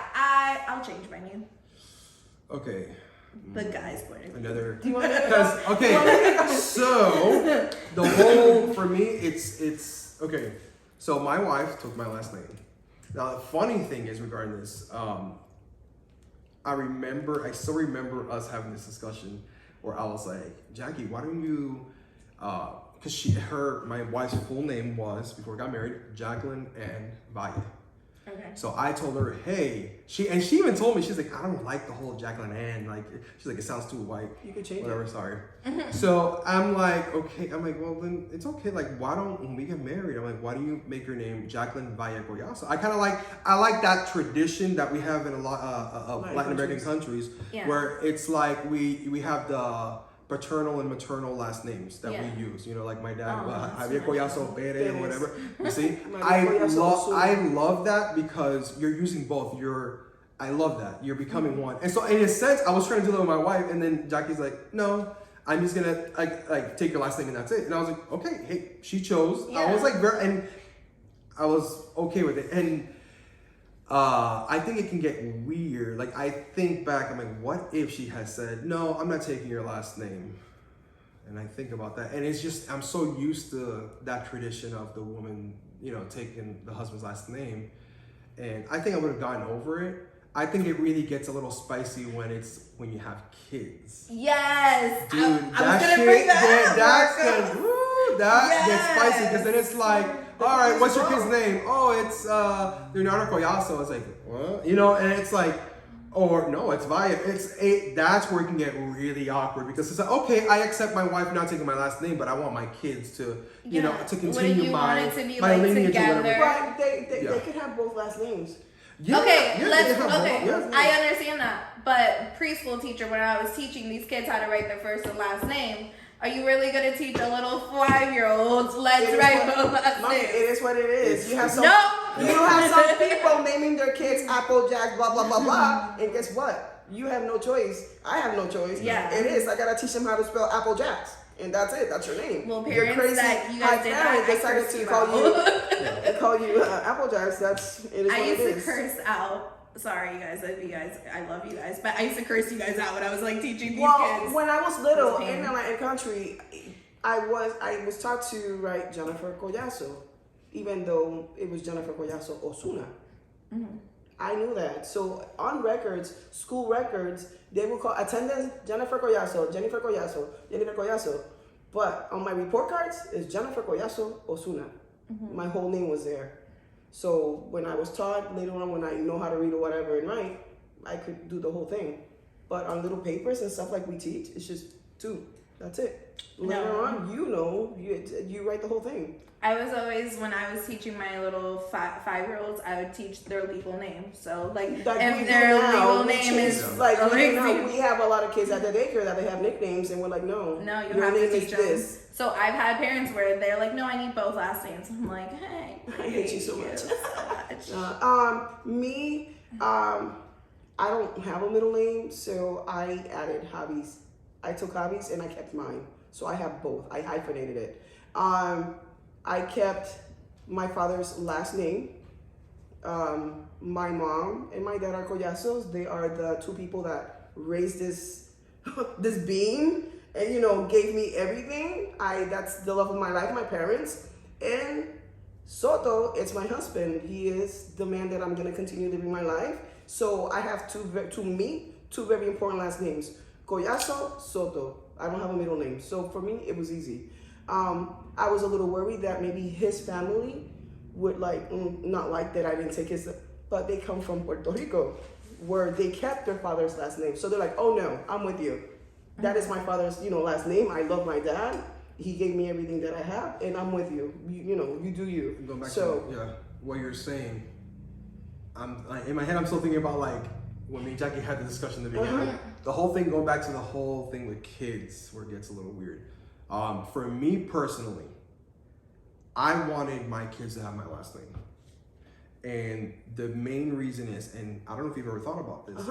I'll change my name. Okay. The guy's point of view. Another. Do you want me to Because okay, so the whole for me, it's okay. So my wife took my last name. Now the funny thing is regarding this, I still remember us having this discussion where I was like, Jackie, why don't you? Because my wife's full name was, before we got married, Jacqueline Ann Valle. Okay. So I told her, hey, she even told me, she's like, I don't like the whole Jacqueline Ann, like, she's like, it sounds too white. You could change Whatever, it. sorry. So I'm like, okay, well then it's okay. Like, why don't, when we get married, I'm like, why do you make your name Jacqueline Valle Collazo? I like that tradition that we have in a lot of Latin American countries, Yeah. where it's like we have the paternal and maternal last names that Yeah. we use. Like my dad, Oh, that's Javier Collazo Pérez or Pérez. whatever. You see, Maria Collazo I love that because you're using both. I love that. You're becoming one. And so in a sense, I was trying to do that with my wife, and then Jackie's like, no, I'm just gonna like take your last name and that's it. And I was like, okay, hey, she chose. I was like and I was okay with it. And I think it can get weird. Like I think back, I'm like, what if she has said, no, I'm not taking your last name? And I think about that. And it's just, I'm so used to that tradition of the woman, taking the husband's last name. And I think I would have gotten over it. I think it really gets a little spicy when you have kids. Yes, Dude, I was that gonna shit, bring that up. that Yes. gets spicy because then it's like, all right, what's your kid's name? Oh, it's Leonardo Collazo. It's like, what? And it's like, Or no, it's via. That's where it can get really awkward because it's like, okay, I accept my wife not taking my last name, but I want my kids to, you know, to continue my lineage or whatever. Right? They could have both last names. Yeah, okay, yeah. I understand that. But preschool teacher, when I was teaching these kids how to write their first and last name, are you really going to teach a little 5-year-old, let's write both last names? It is what it is. You have some people naming their kids Applejack, blah, blah, blah, blah. And guess what? You have no choice. I have no choice. Yeah. It is. I got to teach them how to spell Applejacks. And that's it. That's your name. Well, parents that you guys did not decided to call you Applejacks. I used to curse out. Sorry, you guys. I love you guys, but I used to curse you guys out when I was like teaching these kids. When I was little in Latin country, I was taught to write Jennifer Collazo, even though it was Jennifer Collazo Osuna. Mm-hmm. I knew that. So on records, school records, they will call attendance Jennifer Collazo, Jennifer Collazo, Jennifer Collazo. But on my report cards, it's Jennifer Collazo Osuna. Mm-hmm. My whole name was there. So when I was taught later on, when I know how to read or whatever and write, I could do the whole thing. But on little papers and stuff like we teach, it's just 2. That's it. Later on, you write the whole thing. I was always, when I was teaching my little 5-year-olds, I would teach their legal name. So like if their legal name is like we have a lot of kids at the daycare that they have nicknames, and we're like, no, you have to teach them. This. So I've had parents where they're like, no, I need both last names. I'm like, hey, I hate you so much. I don't have a middle name, so I added hobbies. I took hobbies and I kept mine. So I have both. I hyphenated it. I kept my father's last name. My mom and my dad are Collazos. They are the 2 people that raised this being and, gave me everything. That's the love of my life, my parents. And Soto, it's my husband. He is the man that I'm going to continue living my life. So I have two very important last names. Collazo, Soto. I don't have a middle name. So for me, it was easy. I was a little worried that maybe his family would not like that I didn't take his, but they come from Puerto Rico where they kept their father's last name. So they're like, oh no, I'm with you. That is my father's, last name. I love my dad. He gave me everything that I have, and I'm with you. You do you. Going back to what you're saying. In my head, I'm still thinking about when me and Jackie had the discussion in the beginning. The whole thing, going back to the whole thing with kids, where it gets a little weird. For me personally, I wanted my kids to have my last name. And the main reason is, and I don't know if you've ever thought about this,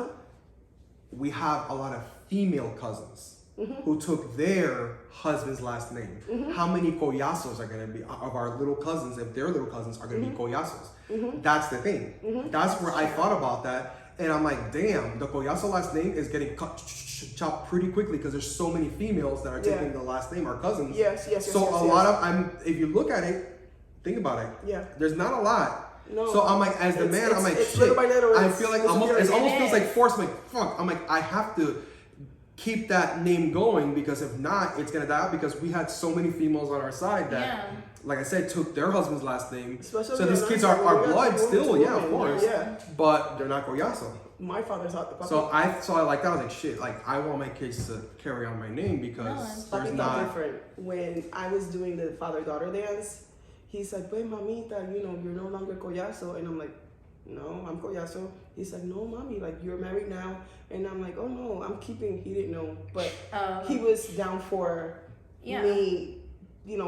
we have a lot of female cousins who took their husband's last name. How many Collazos are going to be, of our little cousins, if their little cousins are going to be Collazos? That's the thing. That's where I thought about that. And I'm like, damn, the Collazo last name is getting chopped pretty quickly because there's so many females that are taking the last name, our cousins. Yes. So a lot of, if you look at it, think about it. Yeah. There's not a lot. No. So I'm like, as the man, I'm like, shit. Little by little, I feel like it almost feels like forced. I'm like, fuck. I'm like, I have to keep that name going because if not, it's gonna die out because we had so many females on our side that, like I said, took their husband's last name. Especially so these kids are blood still, of course. Yeah. But they're not Collazo. My father's hot. So I like that. I was like, shit. Like I want my kids to carry on my name because there's not different. When I was doing the father-daughter dance, he said, "Pues mamita, you're no longer Collazo," and I'm like, "No, I'm Collazo." He's like, "No, mommy, like you're married now," and I'm like, "Oh no, I'm keeping." He didn't know, but he was down for me,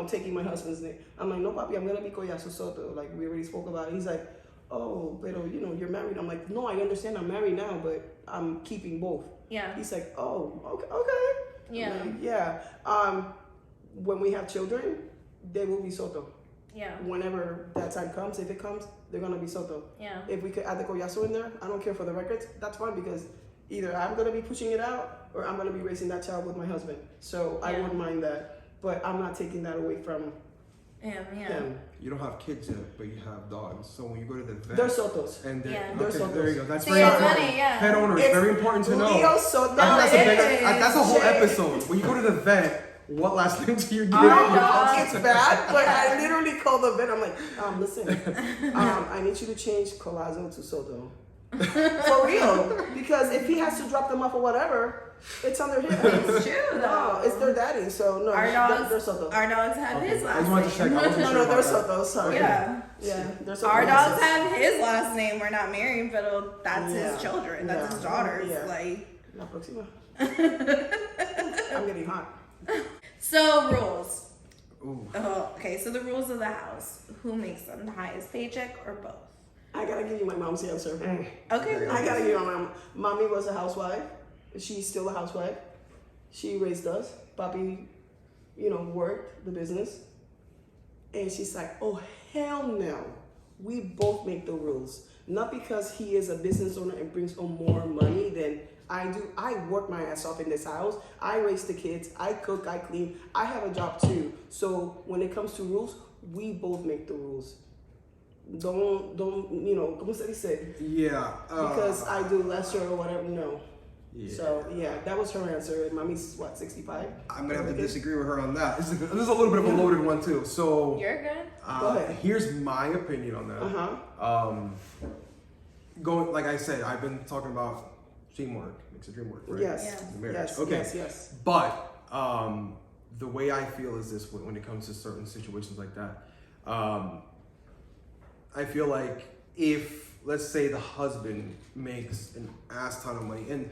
taking my husband's name. I'm like, "No, papi, I'm gonna be Collazo Soto." Like we already spoke about it. He's like, "Oh, pero you're married." I'm like, "No, I understand. I'm married now, but I'm keeping both." Yeah. He's like, "Oh, okay." Yeah. Like, yeah. When we have children, they will be Soto. Yeah. Whenever that time comes, if it comes, they're gonna be Soto. Yeah. If we could add the Collazo in there, I don't care for the records. That's fine because either I'm gonna be pushing it out or I'm gonna be raising that child with my husband. So I wouldn't mind that, but I'm not taking that away from him. You don't have kids yet, but you have dogs. So when you go to the vet, they're Sotos. And they're Sotos. There you go. That's See, very important. funny, Pet owners, it's very important to know. Leo Soto. That's a whole episode. When you go to the vet, what last name do you give? It's bad, but I literally call the vet. I'm like, listen, I need you to change Collazo to Soto. For real. Because has to drop them off or whatever, it's on their hands. It's true though. No, it's their daddy. So no, Our dogs, they're Soto. our dogs have his I last just wanted to check. I name. wasn't No, sure no, about they're that. Soto. Sorry. Yeah. Yeah, they're Soto. Our dogs have his last name. We're not married, but that's Yeah. his children. That's Yeah. his daughters. Yeah. Like. La próxima. I'm getting hot. So rules. Ooh. Oh, okay, so the rules of the house. Who makes them? The highest paycheck or both? I gotta give you my mom's answer. Okay. I gotta give you my mom. Mommy was a housewife. She's still a housewife. She raised us. Papi, worked the business. And she's like, oh, hell no. We both make the rules. Not because he is a business owner and brings home more money than I do. I work my ass off in this house. I raise the kids. I cook. I clean. I have a job too. So when it comes to rules, we both make the rules. Don't, como se dice? Yeah. Because I do lesser or whatever. No. Yeah. So yeah, that was her answer. And mommy's what, 65? I'm gonna have to disagree with her on that. This is a little bit of a loaded one too. So You're good. Go ahead. Here's my opinion on that. Going like I said, I've been talking about teamwork makes the dream work, right? Yes. Yeah. The marriage. Yes. Okay. Yes. But the way I feel is this: when it comes to certain situations like that, I feel like if, let's say, the husband makes an ass ton of money and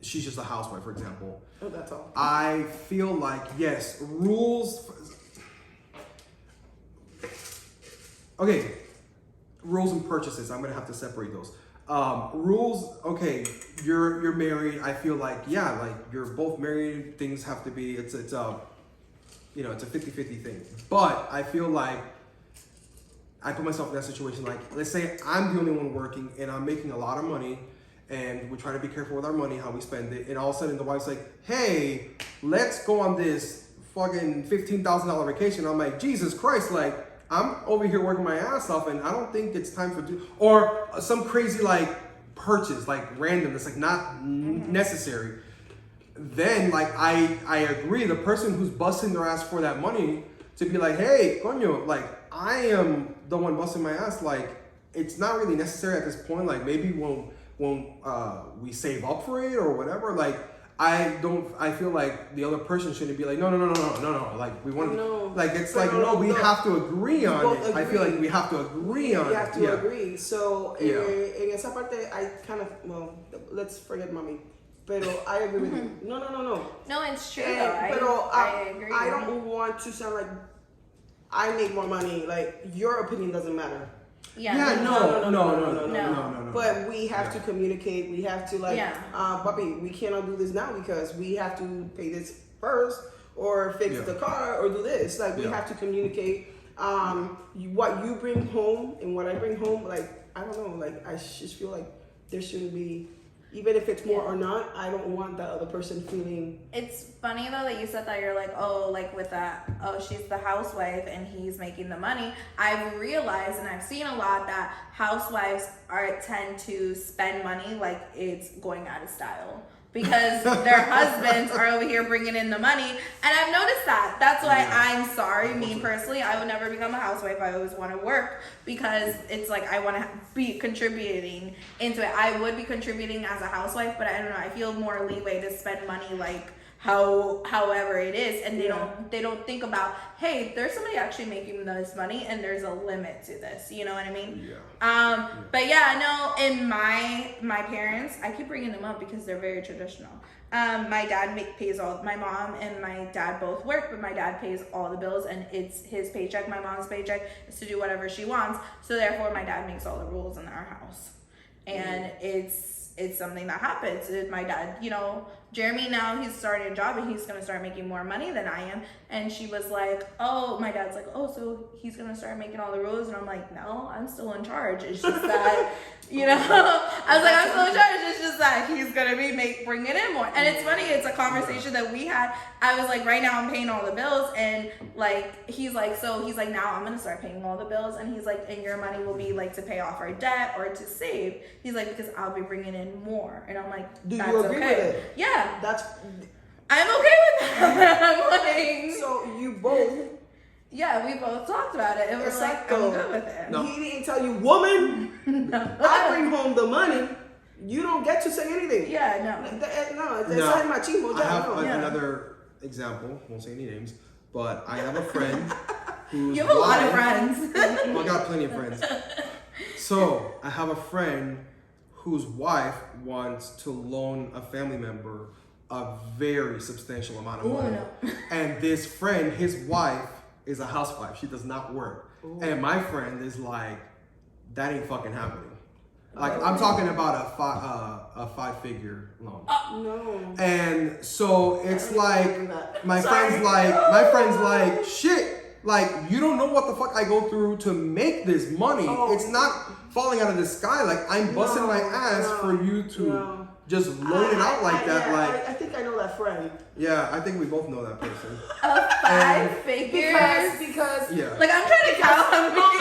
she's just a housewife, for example, Oh, that's all. I feel like, yes, rules. Okay, rules and purchases. I'm gonna have to separate those. Rules. Okay, you're married. I feel like, yeah, like you're both married. Things have to be. It's a 50-50 thing. But I feel like I put myself in that situation. Like, let's say I'm the only one working and I'm making a lot of money, and we try to be careful with our money, how we spend it. And all of a sudden, the wife's like, "Hey, let's go on this fucking $15,000 vacation." I'm like, Jesus Christ, like I'm over here working my ass off, and I don't think it's time for or some crazy like purchase, like random, that's like not necessary. Then like I agree, the person who's busting their ass for that money to be like, hey, coño, like I am the one busting my ass. Like it's not really necessary at this point. Like maybe when we save up for it or whatever. Like I feel like the other person shouldn't be like, no. Like we want to, like it's like no, we have to agree on it. I feel like we have to agree on it. You have to Yeah. agree. So Yeah. en esa parte, I kind of let's forget mommy. Pero I agree with you. No. No, it's true. I agree. I don't want to sound like I make more money. Like your opinion doesn't matter. Yeah. No. But we have to communicate. We have to Yeah. Papi, we cannot do this now because we have to pay this first, or fix Yeah. the car, or do this. Like we Yeah. have to communicate. What you bring home and what I bring home. Like I don't know. Like I just feel like there shouldn't be. Even if it's more or not, I don't want the other person feeling. It's funny though that you said that. You're like, oh, like with that, oh, she's the housewife and he's making the money. I've realized and I've seen a lot that housewives tend to spend money like it's going out of style because their husbands are over here bringing in the money. And I've noticed that. That's why I'm sorry, me personally, I would never become a housewife. I always want to work because it's like I want to be contributing into it. I would be contributing as a housewife, but I don't know. I feel more leeway to spend money like however it is, and they don't think about, hey, there's somebody actually making this money and there's a limit to this, you know what I mean? But yeah, no, in my parents, I keep bringing them up because they're very traditional. My dad pays all, my mom and my dad both work, but my dad pays all the bills and it's his paycheck. My mom's paycheck is to do whatever she wants, so therefore my dad makes all the rules in our house. And it's something that happens. My dad, Jeremy, now he's starting a job and he's gonna start making more money than I am. And she was like, my dad's like, so he's gonna start making all the rules. And I'm like, no, I'm still in charge. It's just that, I was like, I'm still in charge. It's just that he's gonna be bringing in more. And it's funny, it's a conversation that we had. I was like, right now I'm paying all the bills. And like, he's like, now I'm gonna start paying all the bills. And he's like, and your money will be like to pay off our debt or to save. He's like, because I'll be bringing in more. And I'm like, Do that's you agree okay. with it? Yeah. I'm okay with that. I'm like, So you both. yeah, we both talked about it, and we're like, I'm good with it. No. He didn't tell you, woman. I bring home the money. you don't get to say anything. Yeah, No, it's not machismo. I have no. another example. Won't say any names, but I have a friend who's You have a lot of friends. Well, I got plenty of friends. So I have a friend whose wife wants to loan a family member a very substantial amount of money. No. And this friend, his wife, is a housewife. She does not work. Ooh. And my friend is like, that ain't fucking happening. Like, I'm talking about a 5-figure loan. No. And so it's like, my Sorry. friend's like, shit. Like, you don't know what the fuck I go through to make this money. Oh. It's not falling out of the sky. Like, I'm busting my ass for you to just loan it out like that. Yeah, like, I think I know that friend. yeah, I think we both know that person. A 5 figures. Because Yeah. Like, I'm trying to count how many.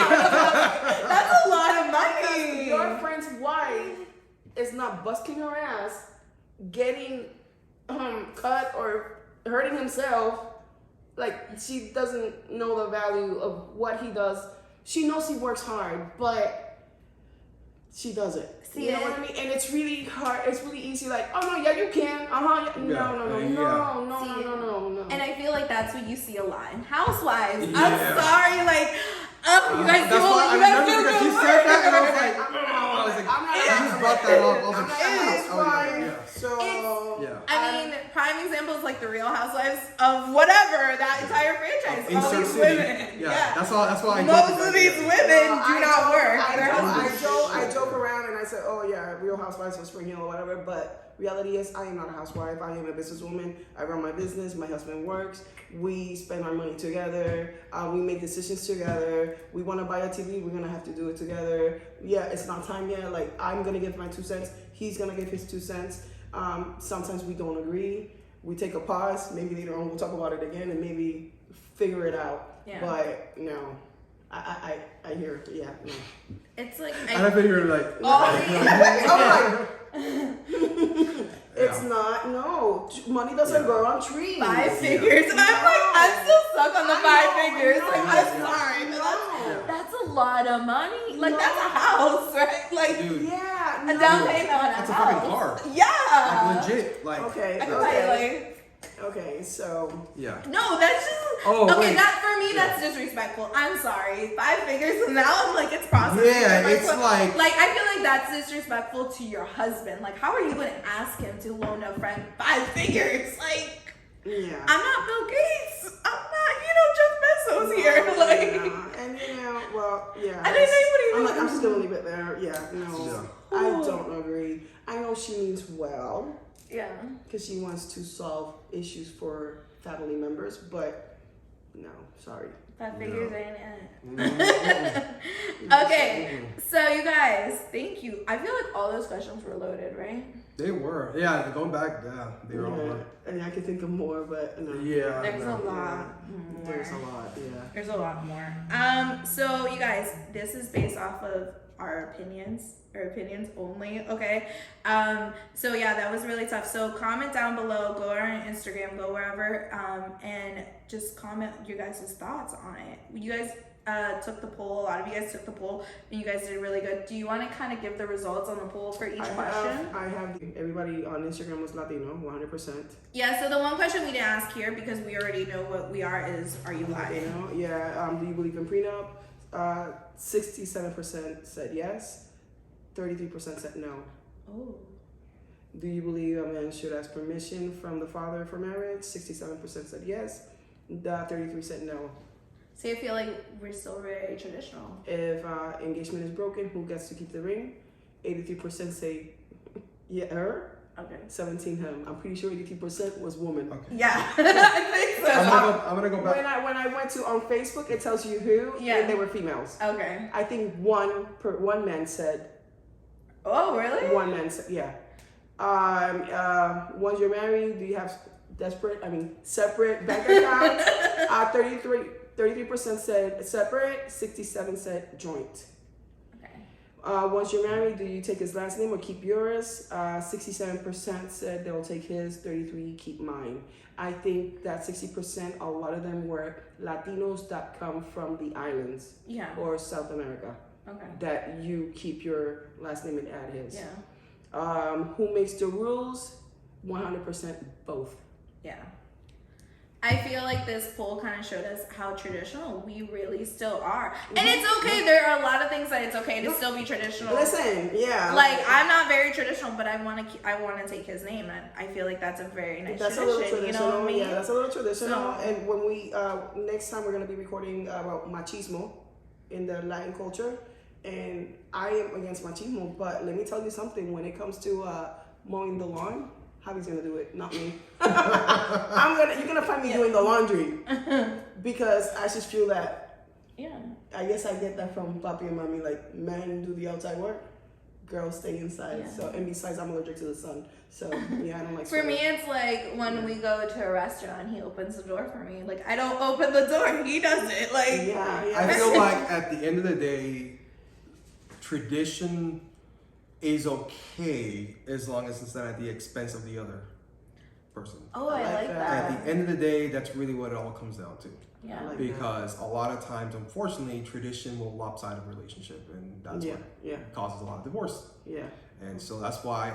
That's a lot of money. your friend's wife is not busting her ass, getting cut or hurting himself. Like, she doesn't know the value of what he does. She knows he works hard, but she doesn't. See You know it? what I mean? And it's really hard. It's really easy. Like, oh no, yeah, you can. No. See, No. And I feel like that's what you see a lot in housewives. Yeah. I'm sorry, like, you guys That's why I remember because you said that and I was like, I'm not you just brought that up. I was like, It's shit. I was like, fine. yeah. So Yeah. I mean, prime example is like the Real Housewives of whatever, that entire franchise. All Insert these City. women. Yeah. That's why I Most of these women do I not joke- work. They're I joke around and I say, oh yeah, Real Housewives of Spring Hill or whatever, but reality is I am not a housewife. I am a businesswoman. I run my business. My husband works. We spend our money together. We make decisions together. We want to buy a TV. We're going to have to do it together. Yeah, it's not time yet. Like, I'm going to give my 2 cents. He's going to give his 2 cents. Sometimes we don't agree. We take a pause. Maybe later on we'll talk about it again and maybe figure it out. Yeah. But no, I hear, yeah, no. It's like, And I think you're like, It's not, no. Money doesn't grow on trees. 5 figures. I'm like, I'm still stuck on the 5 figures. No, Like, I'm sorry, but that's a lot of money. Like, that's a house, right? Like, dude, Yeah. a down payment on a that's a house. fucking car. Yeah. Like, legit. Like, Okay. I can tell you, like, Okay, so yeah. no, that's just Oh, okay. wait. That for me, that's disrespectful. I'm sorry, 5 figures, and now I'm like, it's processing. Yeah, Like, it's what- like I feel like that's disrespectful to your husband. Like, how are you going to ask him to loan a friend 5 figures? Like, yeah. I'm not Bill Gates. I'm not, Jeff Bezos here. No, Like, yeah. And well, yeah. I didn't know I'm what like, I'm just gonna leave it there. Yeah, no, Yeah. I don't agree. I know she means well yeah. because she wants to solve issues for family members, but no, sorry. 5 figures ain't it. Mm-hmm. Okay, so you guys, thank you. I feel like all those questions were loaded, right? They were. Yeah, going back, yeah, they were all were. And I can think of more, but no. Yeah. There's a no. lot more. There's a lot, yeah. There's a lot more. So you guys, this is based off of our opinions only, okay? So yeah, that was really tough. So comment down below, go on our Instagram, go wherever, and just comment your guys' thoughts on it. You guys took the poll. A lot of you guys took the poll, and you guys did really good. Do you want to kind of give the results on the poll for each question? I have everybody on Instagram was Latino, 100%. Yeah, so the one question we didn't ask here, because we already know what we are, is are you Latin? Latino, yeah. Do you believe in prenup? 67% said yes. 33% said no. Oh. Do you believe a man should ask permission from the father for marriage? 67% said yes. 33% said no. See, I feel like we're still very traditional. If engagement is broken, who gets to keep the ring? 83% say yeah, her. Okay. 17 him. I'm pretty sure 83% was woman. Okay. Yeah, I think so. I'm gonna go back. When I went to on Facebook, it tells you who, Yeah. and they were females. Okay. I think one man said. Oh, really? One man said, yeah. Once you're married, do you have separate bank accounts? 33% said separate, 67% said joint. Okay. Once you're married, do you take his last name or keep yours? 67% said they'll take his, 33% keep mine. I think that 60%, a lot of them were Latinos that come from the islands Yeah. or South America. Okay. That you keep your last name and add his. Yeah. Who makes the rules? 100% both. Yeah. I feel like this poll kind of showed us how traditional we really still are. And it's okay. There are a lot of things that it's okay to still be traditional. Listen, yeah. Like, I'm not very traditional, but I want to take his name, and I feel like that's a very nice That's tradition. a little traditional. You know what I mean? Yeah, that's a little traditional. So- And when we next time we're gonna be recording about machismo in the Latin culture, and I am against machismo, but let me tell you something. When it comes to mowing the lawn, Javi's gonna do it, not me. You're gonna find me doing the laundry because I just feel that. Yeah. I guess I get that from papi and mommy. Like, men do the outside work, girls stay inside. Yeah. So, and besides, I'm allergic to the sun. So yeah, I don't like. For me, sweating. it's like when we go to a restaurant, he opens the door for me. Like, I don't open the door, he does it. Like, Yeah. I feel like at the end of the day, tradition is okay as long as it's not at the expense of the other person. oh, I like that. At the end of the day, that's really what it all comes down to. Yeah. Like Because a lot of times, unfortunately, tradition will lopside a relationship, and that's Yeah, what yeah, causes a lot of divorce. yeah. And so that's why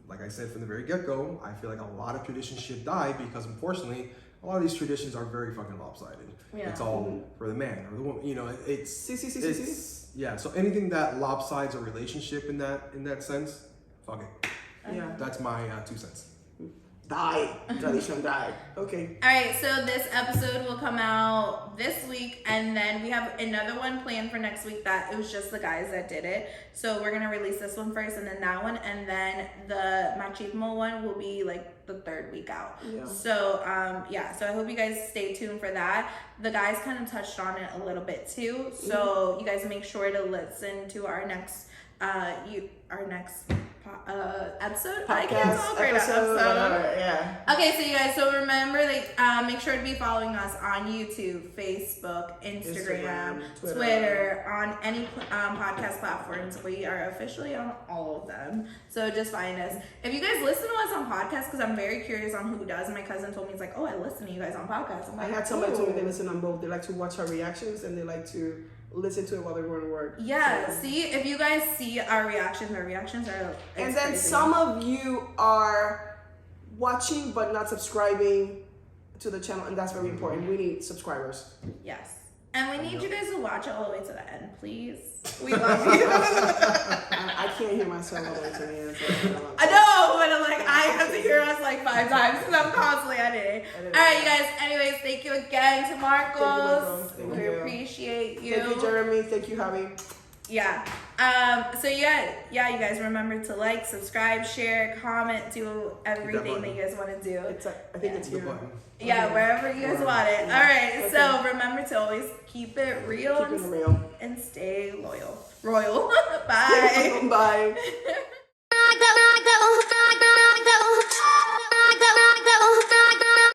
like I said from the very get-go, I feel like a lot of traditions should die because unfortunately, a lot of these traditions are very fucking lopsided. Yeah. It's all for the man or the woman. You know, it's See. yeah. So anything that lopsides a relationship in that sense, fuck it. Yeah. That's my 2 cents. Die. Tradition die. Okay. All right, so this episode will come out this week, and then we have another one planned for next week that it was just the guys that did it. So we're gonna release this one first, and then that one, and then the machismo one will be like the third week out. Yeah. So so I hope you guys stay tuned for that. The guys kind of touched on it a little bit too, so you guys make sure to listen to our next episode. I can't talk right now. episode. Episode. Yeah. Okay, so you guys, so remember, make sure to be following us on YouTube, Facebook, Instagram, Twitter, on any podcast platforms. We are officially on all of them. So just find us. If you guys listen to us on podcasts, because I'm very curious on who does. My cousin told me, he's like, oh, I listen to you guys on podcasts. I'm I like, had somebody tell me "Ooh." they listen on both. They like to watch our reactions and they like to listen to it while they're going to work. Yeah, So- see, if you guys see our reactions are And it's then crazy. some of you are watching but not subscribing to the channel, and that's very important. We need subscribers. Yes. And we need you guys to watch it all the way to the end, please. We love you. I can't hear myself all the way to the end. So I know, but I'm like, I have to hear us like 5 times because I'm constantly editing. All right, you guys. Anyways, thank you again to Marcos. Thank We you. appreciate you. Thank you, Jeremy. Thank you, Javi. Yeah. So yeah, you guys remember to like, subscribe, share, comment, do everything that you guys want to do. I think it's The here. button. Yeah, wherever you guys want it. Yeah. All right. Okay. So remember to always keep it real Keep it real. and stay loyal. Royal. Bye. Bye.